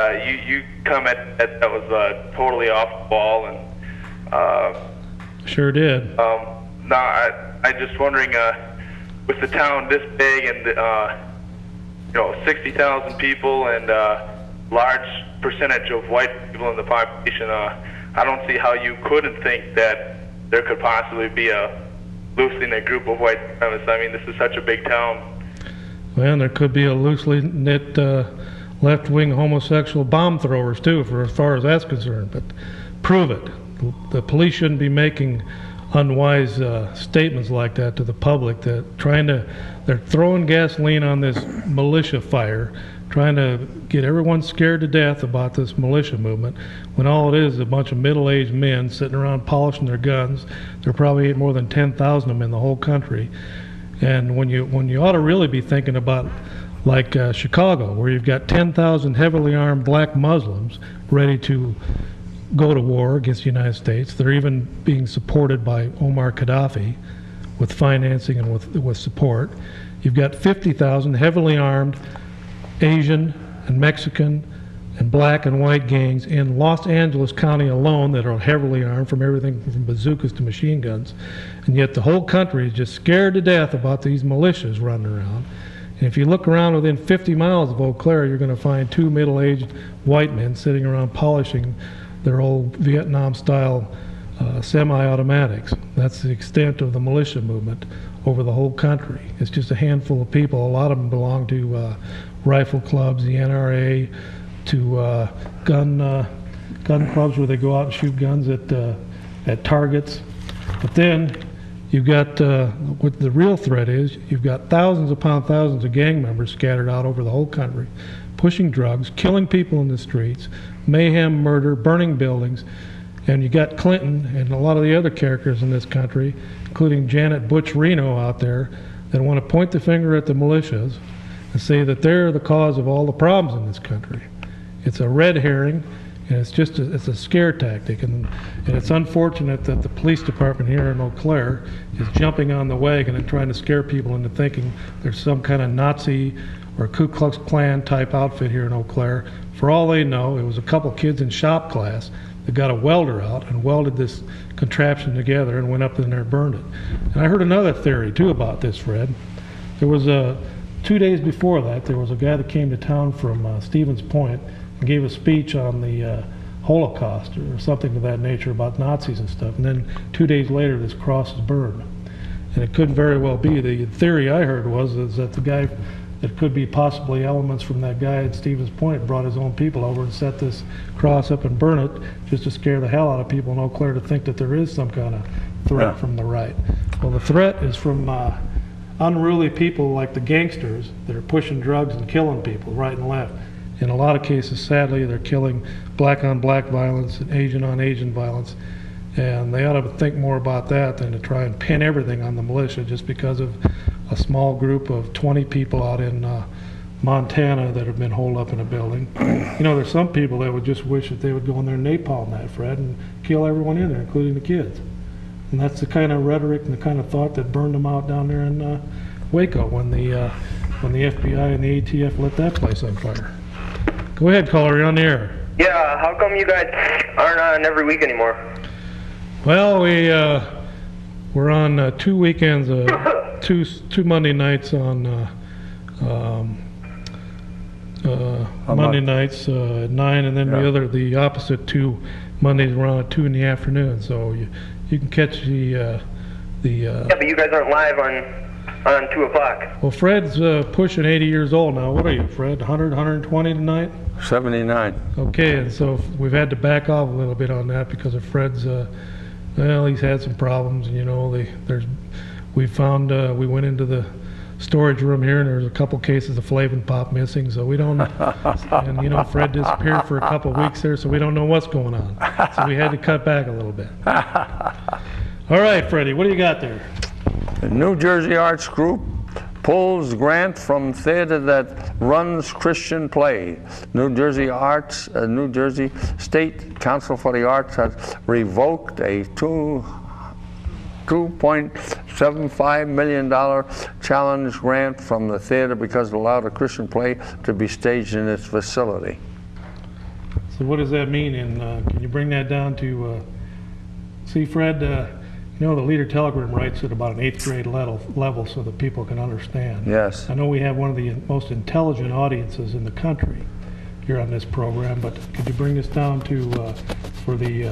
you commented that was totally off the wall. And Sure did. now I just wondering, with the town this big and 60,000 people and large percentage of white people in the population, I don't see how you couldn't think that there could possibly be a loosely knit group of white supremacists. I mean, this is such a big town. Well, there could be a loosely knit left-wing homosexual bomb throwers too, for as far as that's concerned. But prove it. The police shouldn't be making unwise statements like that to the public. That they're throwing gasoline on this militia fire, trying to get everyone scared to death about this militia movement, when all it is a bunch of middle-aged men sitting around polishing their guns. There probably ain't more than 10,000 of them in the whole country. And when you ought to really be thinking about like Chicago, where you've got 10,000 heavily armed black Muslims ready to go to war against the United States. They're even being supported by Omar Gaddafi with financing and with support. You've got 50,000 heavily armed Asian and Mexican and black and white gangs in Los Angeles County alone that are heavily armed, from everything from bazookas to machine guns. And yet the whole country is just scared to death about these militias running around. And if you look around within 50 miles of Eau Claire, you're going to find 2 middle-aged white men sitting around polishing their old Vietnam-style semi-automatics. That's the extent of the militia movement over the whole country. It's just a handful of people. A lot of them belong to rifle clubs, the NRA, to gun clubs where they go out and shoot guns at targets. But then you've got what the real threat is. You've got thousands upon thousands of gang members scattered out over the whole country, pushing drugs, killing people in the streets, mayhem, murder, burning buildings. And you got Clinton and a lot of the other characters in this country, including Janet Butch Reno out there, that want to point the finger at the militias and say that they're the cause of all the problems in this country. It's a red herring, and it's just it's a scare tactic. And it's unfortunate that the police department here in Eau Claire is jumping on the wagon and trying to scare people into thinking there's some kind of Nazi or Ku Klux Klan type outfit here in Eau Claire. For all they know, it was a couple kids in shop class that got a welder out and welded this contraption together and went up in there and burned it. And I heard another theory too about this, Fred. There was 2 days before that, there was a guy that came to town from Stevens Point and gave a speech on the Holocaust or something of that nature about Nazis and stuff. And then 2 days later, this cross is burned. And it couldn't very well be. The theory I heard is that the guy, it could be possibly elements from that guy at Stevens Point, brought his own people over and set this cross up and burn it just to scare the hell out of people in Eau Claire to think that there is some kind of threat from the right. Well, the threat is from unruly people like the gangsters that are pushing drugs and killing people right and left. In a lot of cases, sadly, they're killing black on black violence and Asian on Asian violence. And they ought to think more about that than to try and pin everything on the militia just because of a small group of 20 people out in Montana that have been holed up in a building. You know, there's some people that would just wish that they would go in there and napalm that, Fred, and kill everyone in there, including the kids. And that's the kind of rhetoric and the kind of thought that burned them out down there in Waco when the when the FBI and the ATF lit that place on fire. Go ahead, caller, you're on the air. Yeah, how come you guys aren't on every week anymore? Well, we're on 2 weekends, two Monday nights on Monday nights at 9, and then the opposite 2 Mondays we're on at 2 in the afternoon. So you can catch the. Yeah, but you guys aren't live on 2 o'clock. Well, Fred's pushing 80 years old now. What are you, Fred? 100, 120 tonight? 79. Okay, and so we've had to back off a little bit on that because of Fred's. Well, he's had some problems, and we found we went into the storage room here, and there's a couple cases of Flavin Pop missing, so we don't. And Fred disappeared for a couple of weeks there, so we don't know what's going on. So we had to cut back a little bit. All right, Freddie, what do you got there? The New Jersey Arts Group pulls grant from theater that runs Christian play. New Jersey State Council for the Arts has revoked a $2.75 million challenge grant from the theater because it allowed a Christian play to be staged in its facility. So what does that mean? And can you bring that down to, see, Fred, the Leader Telegram writes at about an 8th grade level so that people can understand. Yes. I know we have one of the most intelligent audiences in the country here on this program, but could you bring this down to, for the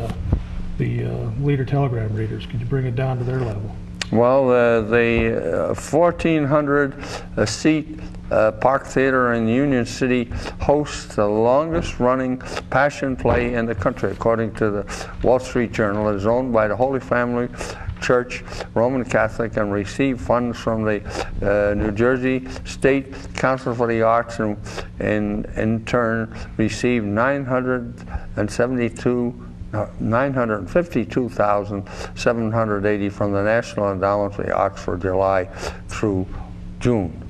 Leader Telegram readers, could you bring it down to their level? Well, the 1,400-seat Park Theater in Union City hosts the longest-running Passion play in the country, according to the Wall Street Journal. It is owned by the Holy Family Church, Roman Catholic, and received funds from the New Jersey State Council for the Arts, and in turn received $952,780 from the National Endowment for the Arts for July through June.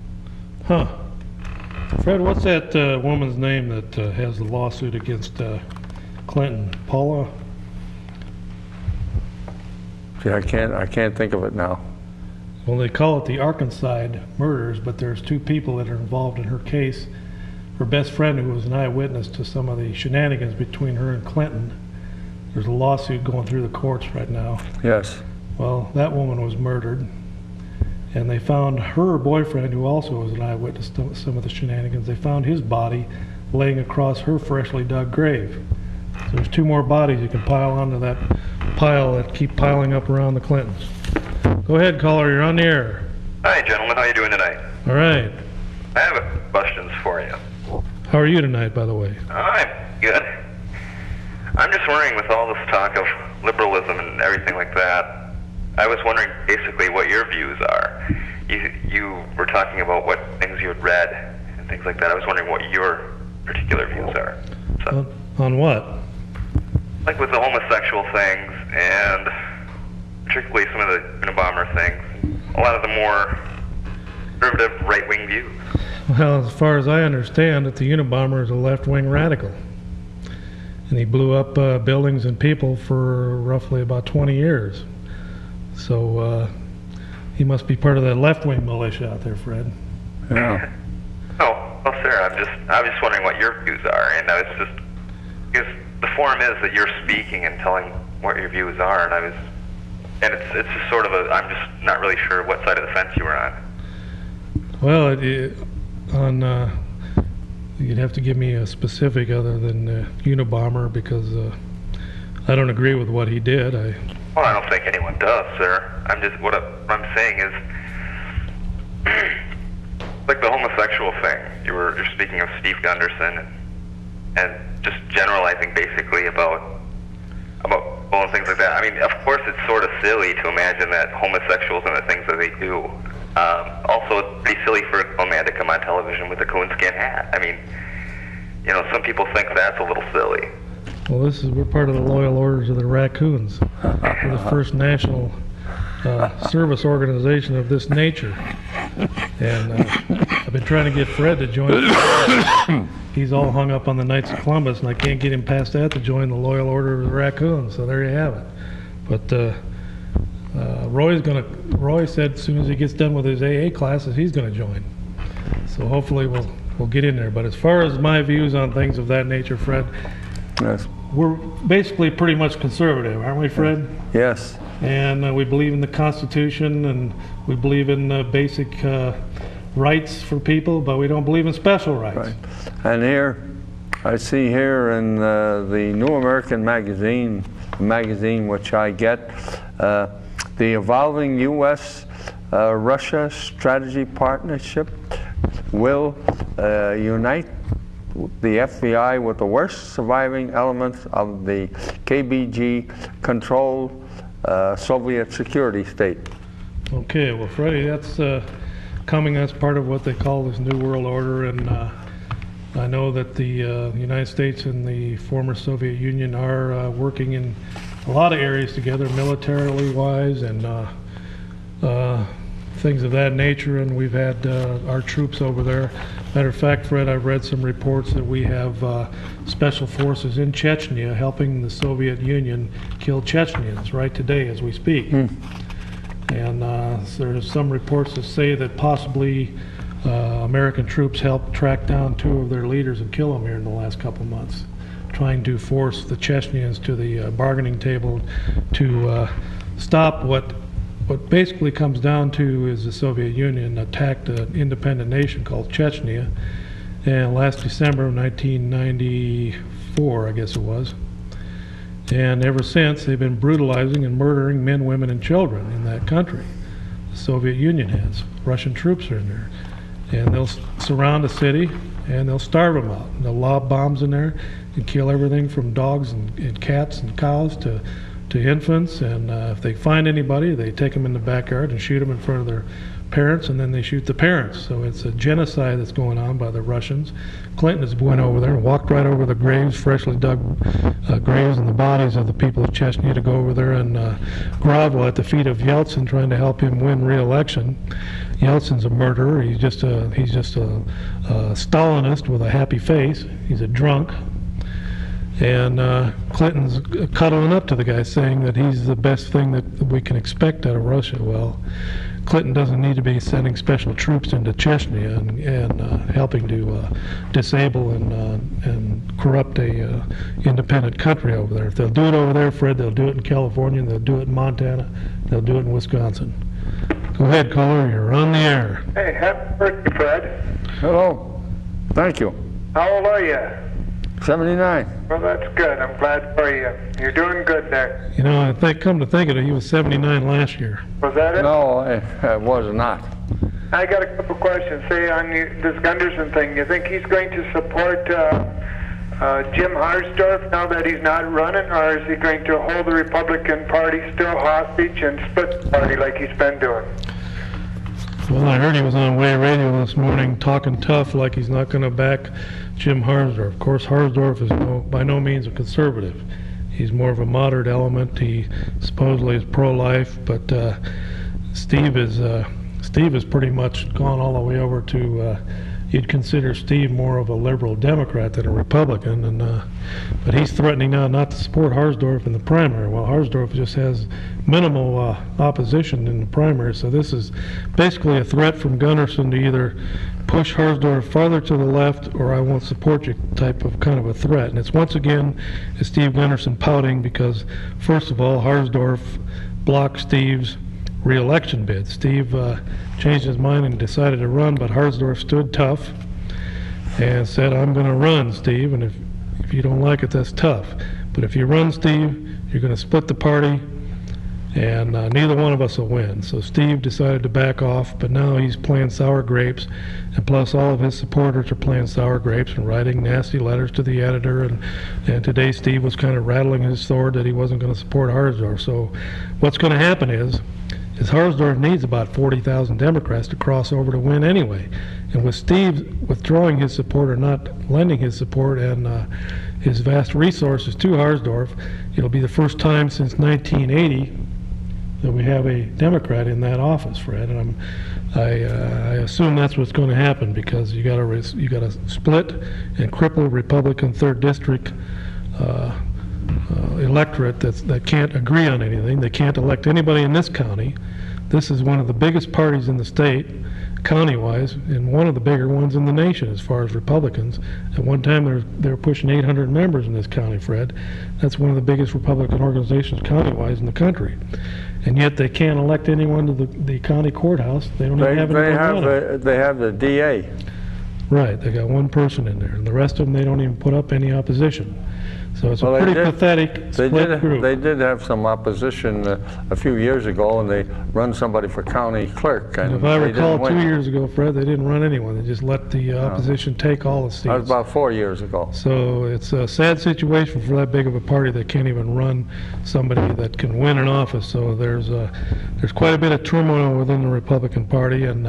Huh. Fred, what's that woman's name that has the lawsuit against Clinton? Paula? See, I can't think of it now. Well, they call it the Arkansas murders, but there's 2 people that are involved in her case. Her best friend, who was an eyewitness to some of the shenanigans between her and Clinton. There's a lawsuit going through the courts right now. Yes. Well, that woman was murdered, and they found her boyfriend, who also was an eyewitness to some of the shenanigans. They found his body laying across her freshly dug grave. So there's 2 more bodies you can pile onto that pile that keep piling up around the Clintons. Go ahead, caller, you're on the air. Hi, gentlemen. How are you doing tonight? All right. I have questions for you. How are you tonight, by the way? I'm good. I'm just wondering, with all this talk of liberalism and everything like that, I was wondering basically what your views are. You were talking about what things you had read and things like that. I was wondering what your particular views are. So, on what? Like with the homosexual things and particularly some of the Unabomber things, a lot of the more conservative right-wing views. Well, as far as I understand it, the Unabomber is a left-wing radical. And he blew up buildings and people for roughly about 20 years. So he must be part of that left-wing militia out there, Fred. Yeah. Oh, well, sir, I was just wondering what your views are, and I was just, because the forum is that you're speaking and telling what your views are, and it's just sort of I'm just not really sure what side of the fence you were on. Well, you'd have to give me a specific other than Unabomber, because I don't agree with what he did. Well, I don't think anyone does, sir. What I'm saying is, like the homosexual thing. You're speaking of Steve Gunderson and just generalizing basically about all and things like that. I mean, of course, it's sort of silly to imagine that homosexuals and the things that they do. Also, it's pretty silly for a man to come on television with a coonskin hat. I mean, some people think that's a little silly. Well, we're part of the Loyal Orders of the Raccoons. We're the first national service organization of this nature. And I've been trying to get Fred to join. He's all hung up on the Knights of Columbus, and I can't get him past that to join the Loyal Order of the Raccoons. So there you have it. But Roy said as soon as he gets done with his AA classes, he's going to join. So hopefully we'll get in there. But as far as my views on things of that nature, Fred, Yes. we're basically pretty much conservative, aren't we, Fred? Yes. And we believe in the Constitution, and we believe in basic rights for people, but we don't believe in special rights. Right. And here, I see here in the New American magazine, which I get, the evolving U.S.-Russia strategy partnership will unite the FBI with the worst surviving elements of the KGB-controlled Soviet security state. Okay, well, Freddie, that's coming as part of what they call this New World Order, and I know that the United States and the former Soviet Union are working in a lot of areas together, militarily wise, and things of that nature, and we've had our troops over there. Matter of fact, Fred, I've read some reports that we have special forces in Chechnya helping the Soviet Union kill Chechens right today as we speak. And there's some reports that say that possibly American troops helped track down 2 of their leaders and kill them here in the last couple of months, trying to force the Chechens to the bargaining table to stop what basically comes down to is the Soviet Union attacked an independent nation called Chechnya, and last December of 1994, I guess it was. And ever since, they've been brutalizing and murdering men, women, and children in that country. The Soviet Union has. Russian troops are in there. And they'll surround a city, and they'll starve them out. And they'll lob bombs in there and kill everything from dogs and cats and cows to infants. And if they find anybody, they take them in the backyard and shoot them in front of their parents, and then they shoot the parents. So it's a genocide that's going on by the Russians. Clinton has went over there and walked right over the graves, freshly dug graves and the bodies of the people of Chechnya, to go over there and grovel at the feet of Yeltsin, trying to help him win re-election. Yeltsin's a murderer. He's just a Stalinist with a happy face. He's a drunk. And Clinton's cuddling up to the guy, saying that he's the best thing that we can expect out of Russia. Well, Clinton doesn't need to be sending special troops into Chechnya and helping to disable and corrupt a independent country over there. If they'll do it over there, Fred, they'll do it in California, they'll do it in Montana, they'll do it in Wisconsin. Go ahead, caller, you're on the air. Hey, happy birthday, Fred. Hello. Thank you. How old are you? 79. Well, that's good. I'm glad for you. You're doing good there. You know, come to think of it, he was 79 last year. Was that it? No, it was not. I got a couple questions. Say, on this Gunderson thing, you think he's going to support Jim Harsdorf now that he's not running, or is he going to hold the Republican Party still hostage and split the party like he's been doing? Well, I heard he was on Way Radio this morning talking tough like he's not going to back Jim Harsdorf. Of course, Harsdorf is by no means a conservative. He's more of a moderate element. He supposedly is pro-life, but Steve is pretty much gone all the way over to, you'd consider Steve more of a liberal Democrat than a Republican, and but he's threatening now not to support Harsdorf in the primary. Well, Harsdorf just has minimal opposition in the primary, so this is basically a threat from Gunderson to either push Harsdorf farther to the left or I won't support you kind of a threat. And it's once again is Steve Gunderson pouting because, first of all, Harsdorf blocked Steve's re-election bid. Steve changed his mind and decided to run, but Harsdorf stood tough and said, I'm going to run, Steve, and if you don't like it, that's tough. But if you run, Steve, you're going to split the party, and neither one of us will win. So Steve decided to back off, but now he's playing sour grapes, and plus all of his supporters are playing sour grapes and writing nasty letters to the editor, and today Steve was kind of rattling his sword that he wasn't going to support Harsdorf. So what's going to happen is Harsdorf needs about 40,000 Democrats to cross over to win anyway. And with Steve withdrawing his support or not lending his support and his vast resources to Harsdorf, it'll be the first time since 1980 that we have a Democrat in that office, Fred. And I assume that's what's going to happen because you got to split and cripple Republican 3rd District electorate that can't agree on anything. They can't elect anybody in this county. This is one of the biggest parties in the state, county-wise, and one of the bigger ones in the nation as far as Republicans. At one time, they were pushing 800 members in this county, Fred. That's one of the biggest Republican organizations county-wise in the country. And yet they can't elect anyone to the county courthouse. They don't even have anyone running. They have the DA. Right, they got one person in there, and the rest of them, they don't even put up any opposition. So it's a pretty pathetic split group. They did have some opposition a few years ago, and they run somebody for county clerk. And if I recall, 2 years ago, Fred, they didn't run anyone. They just let the opposition take all the seats. That was about 4 years ago. So it's a sad situation for that big of a party that can't even run somebody that can win an office. So there's quite a bit of turmoil within the Republican Party, and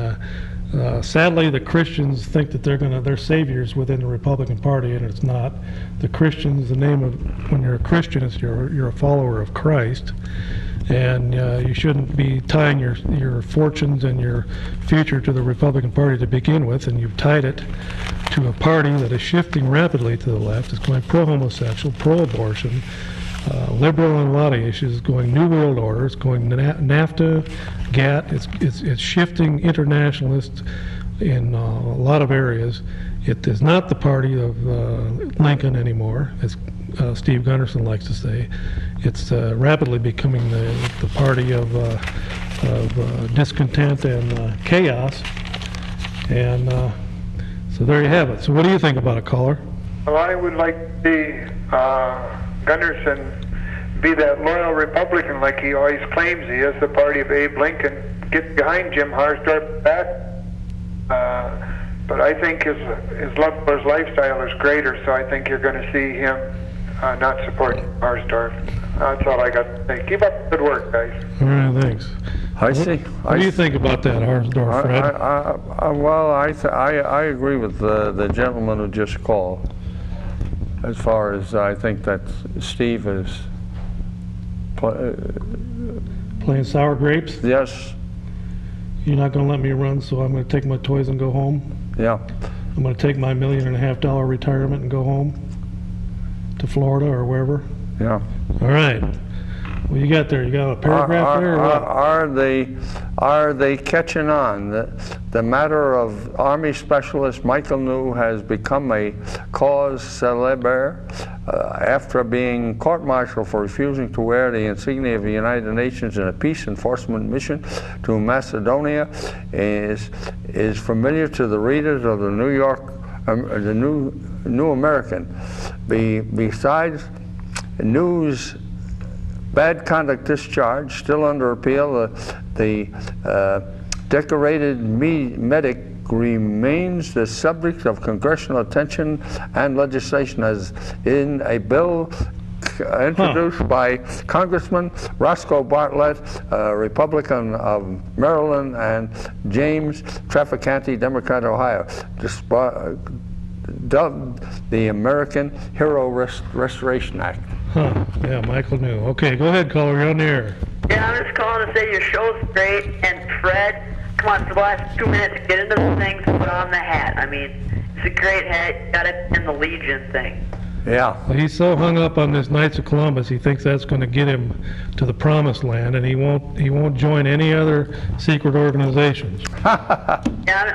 sadly, the Christians think that they're saviors within the Republican Party, and it's not. The Christians, the name of when you're a Christian is you're a follower of Christ, and you shouldn't be tying your fortunes and your future to the Republican Party to begin with, and you've tied it to a party that is shifting rapidly to the left. It's going pro-homosexual, pro-abortion, liberal on a lot of issues, going New World Order, it's going NAFTA, GATT, it's shifting internationalist in a lot of areas. It is not the party of Lincoln anymore, as Steve Gunderson likes to say. It's rapidly becoming the party of discontent and chaos. And so there you have it. So what do you think about it, caller? Well, I would like to see Gunderson be that loyal Republican like he always claims he is, the party of Abe Lincoln. Get behind Jim Harsdorf back. But I think his love for his lifestyle is greater, so I think you're going to see him not support Harsdorf. That's all I got to say. Keep up the good work, guys. All right, thanks. What do you think about that, Harsdorf, Fred? Well, I agree with the gentleman who just called. As far as I think that Steve is playing sour grapes? Yes. You're not going to let me run, so I'm going to take my toys and go home? Yeah. I'm going to take my $1.5 million retirement and go home to Florida or wherever? Yeah. All right. What you got there? You got a paragraph there? Or what? Are they catching on? The matter of Army Specialist Michael New has become a cause célèbre after being court-martialed for refusing to wear the insignia of the United Nations in a peace enforcement mission to Macedonia is familiar to the readers of the the New American. Besides New's bad conduct discharge, still under appeal, the decorated medic remains the subject of congressional attention and legislation, as in a bill introduced by Congressman Roscoe Bartlett, Republican of Maryland, and James Traficante, Democrat of Ohio, dubbed the American Hero Restoration Act. Huh. Yeah, Michael New. Okay, go ahead, caller. You're on the air. Yeah, I'm just calling to say your show's great, and Fred, come on, for the last 2 minutes, get into the things, put on the hat. I mean, it's a great hat. You got it in the Legion thing. Yeah. Well, he's so hung up on this Knights of Columbus, he thinks that's going to get him to the promised land, and he won't join any other secret organizations. Yeah,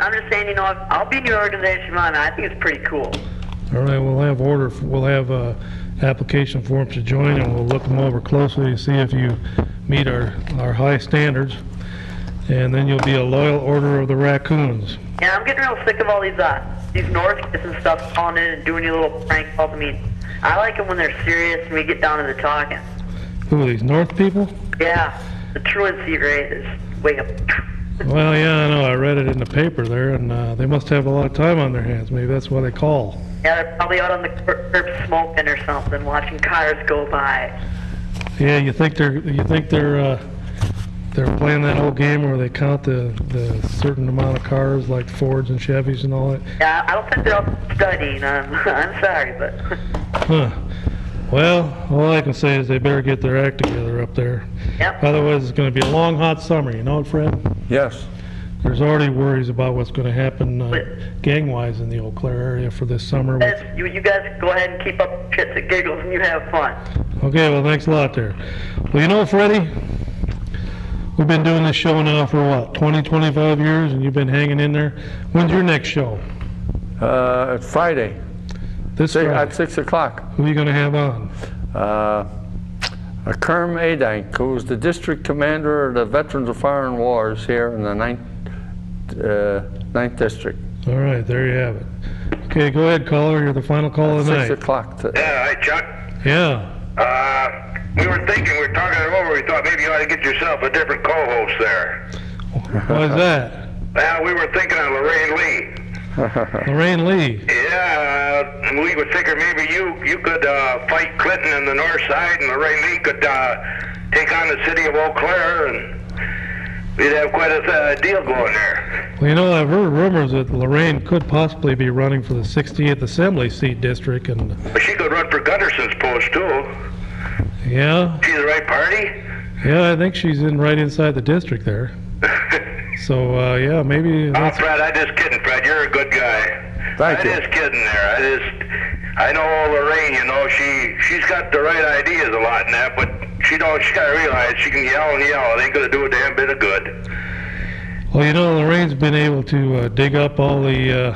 I'm just saying, I'll be in your organization, man. I think it's pretty cool. All right, we'll have application forms to join, and we'll look them over closely to see if you meet our high standards, and then you'll be a loyal order of the Raccoons. Yeah, I'm getting real sick of all these North kids and stuff calling in and doing your little prank calls. I mean, I like them when they're serious and we get down to the talking. Who are these, North people? Yeah, the truancy rate is way up. Well, yeah, I know. I read it in the paper there, and they must have a lot of time on their hands. Maybe that's why they call. Yeah, they're probably out on the curb smoking or something, watching cars go by. Yeah, you think they're playing that whole game where they count the certain amount of cars like Fords and Chevys and all that? Yeah, I don't think they're all studying. I'm sorry, but. Huh. Well, all I can say is they better get their act together up there. Yep. Otherwise, it's going to be a long, hot summer. You know it, Fred? Yes. There's already worries about what's going to happen gang-wise in the Eau Claire area for this summer. You guys go ahead and keep up shits and giggles, and you have fun. Okay, well, thanks a lot there. Well, Freddie, we've been doing this show now for what, 20, 25 years, and you've been hanging in there. When's your next show? Friday. This Friday. At 6 o'clock. Who are you going to have on? Kerm Adank, who's the district commander of the Veterans of Foreign Wars here in the 9th District. All right, there you have it. Okay, go ahead, caller. You're the final call of the night. 6 o'clock. Yeah, hi, Chuck. Yeah. We were talking it over, we thought maybe you ought to get yourself a different co-host there. Why is that? Well, we were thinking of Lorraine Lee. Lorraine Lee. Yeah, we were thinking maybe you could fight Clinton in the north side, and Lorraine Lee could take on the city of Eau Claire, and we'd have quite a deal going there. Well, you know, I've heard rumors that Lorraine could possibly be running for the 60th Assembly seat district, and But she could run for Gunderson's post, too. yeah, She's the right party? yeah, I think she's in right inside the district there. So, yeah, maybe Oh, that's... Fred, I'm just kidding, Fred. You're a good guy. Thank you. I'm just kidding there. I know Lorraine, you know, she's got the right ideas a lot in that, but she got to realize she can yell and yell. It ain't going to do a damn bit of good. Well, you know, Lorraine's been able to dig up all the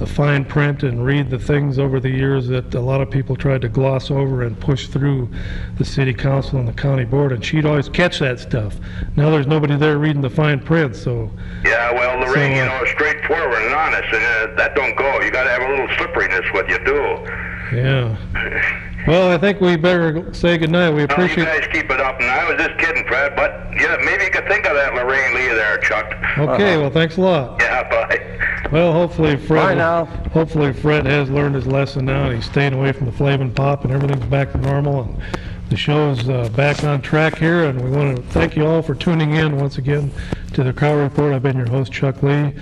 fine print and read the things over the years that a lot of people tried to gloss over and push through the city council and the county board, and she'd always catch that stuff. Now there's nobody there reading the fine print, so... Yeah, well, Lorraine, you know, is straightforward and honest, and that don't go. You got to have a little slipperiness with you, too. Yeah. Well, I think we better say goodnight. We appreciate... You guys keep it up, and I was just kidding, Fred, but yeah, maybe you could think of that Lorraine Lee there, Chuck. Okay, well, thanks a lot. Yeah, bye. Well, hopefully Bye now. Hopefully Fred has learned his lesson now, and he's staying away from the Flavin' Pop, and everything's back to normal, and the show is back on track here, and we want to thank you all for tuning in once again to the Cow Report. I've been your host, Chuck Lee,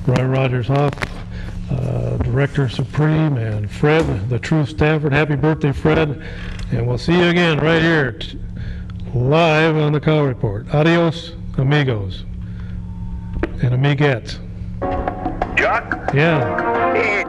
Roy Rogers Hoff, Director Supreme, and Fred, the True Stafford. Happy birthday, Fred, and we'll see you again right here live on the Cow Report. Adios, amigos and amiguettes. Chuck? Yeah. Hey,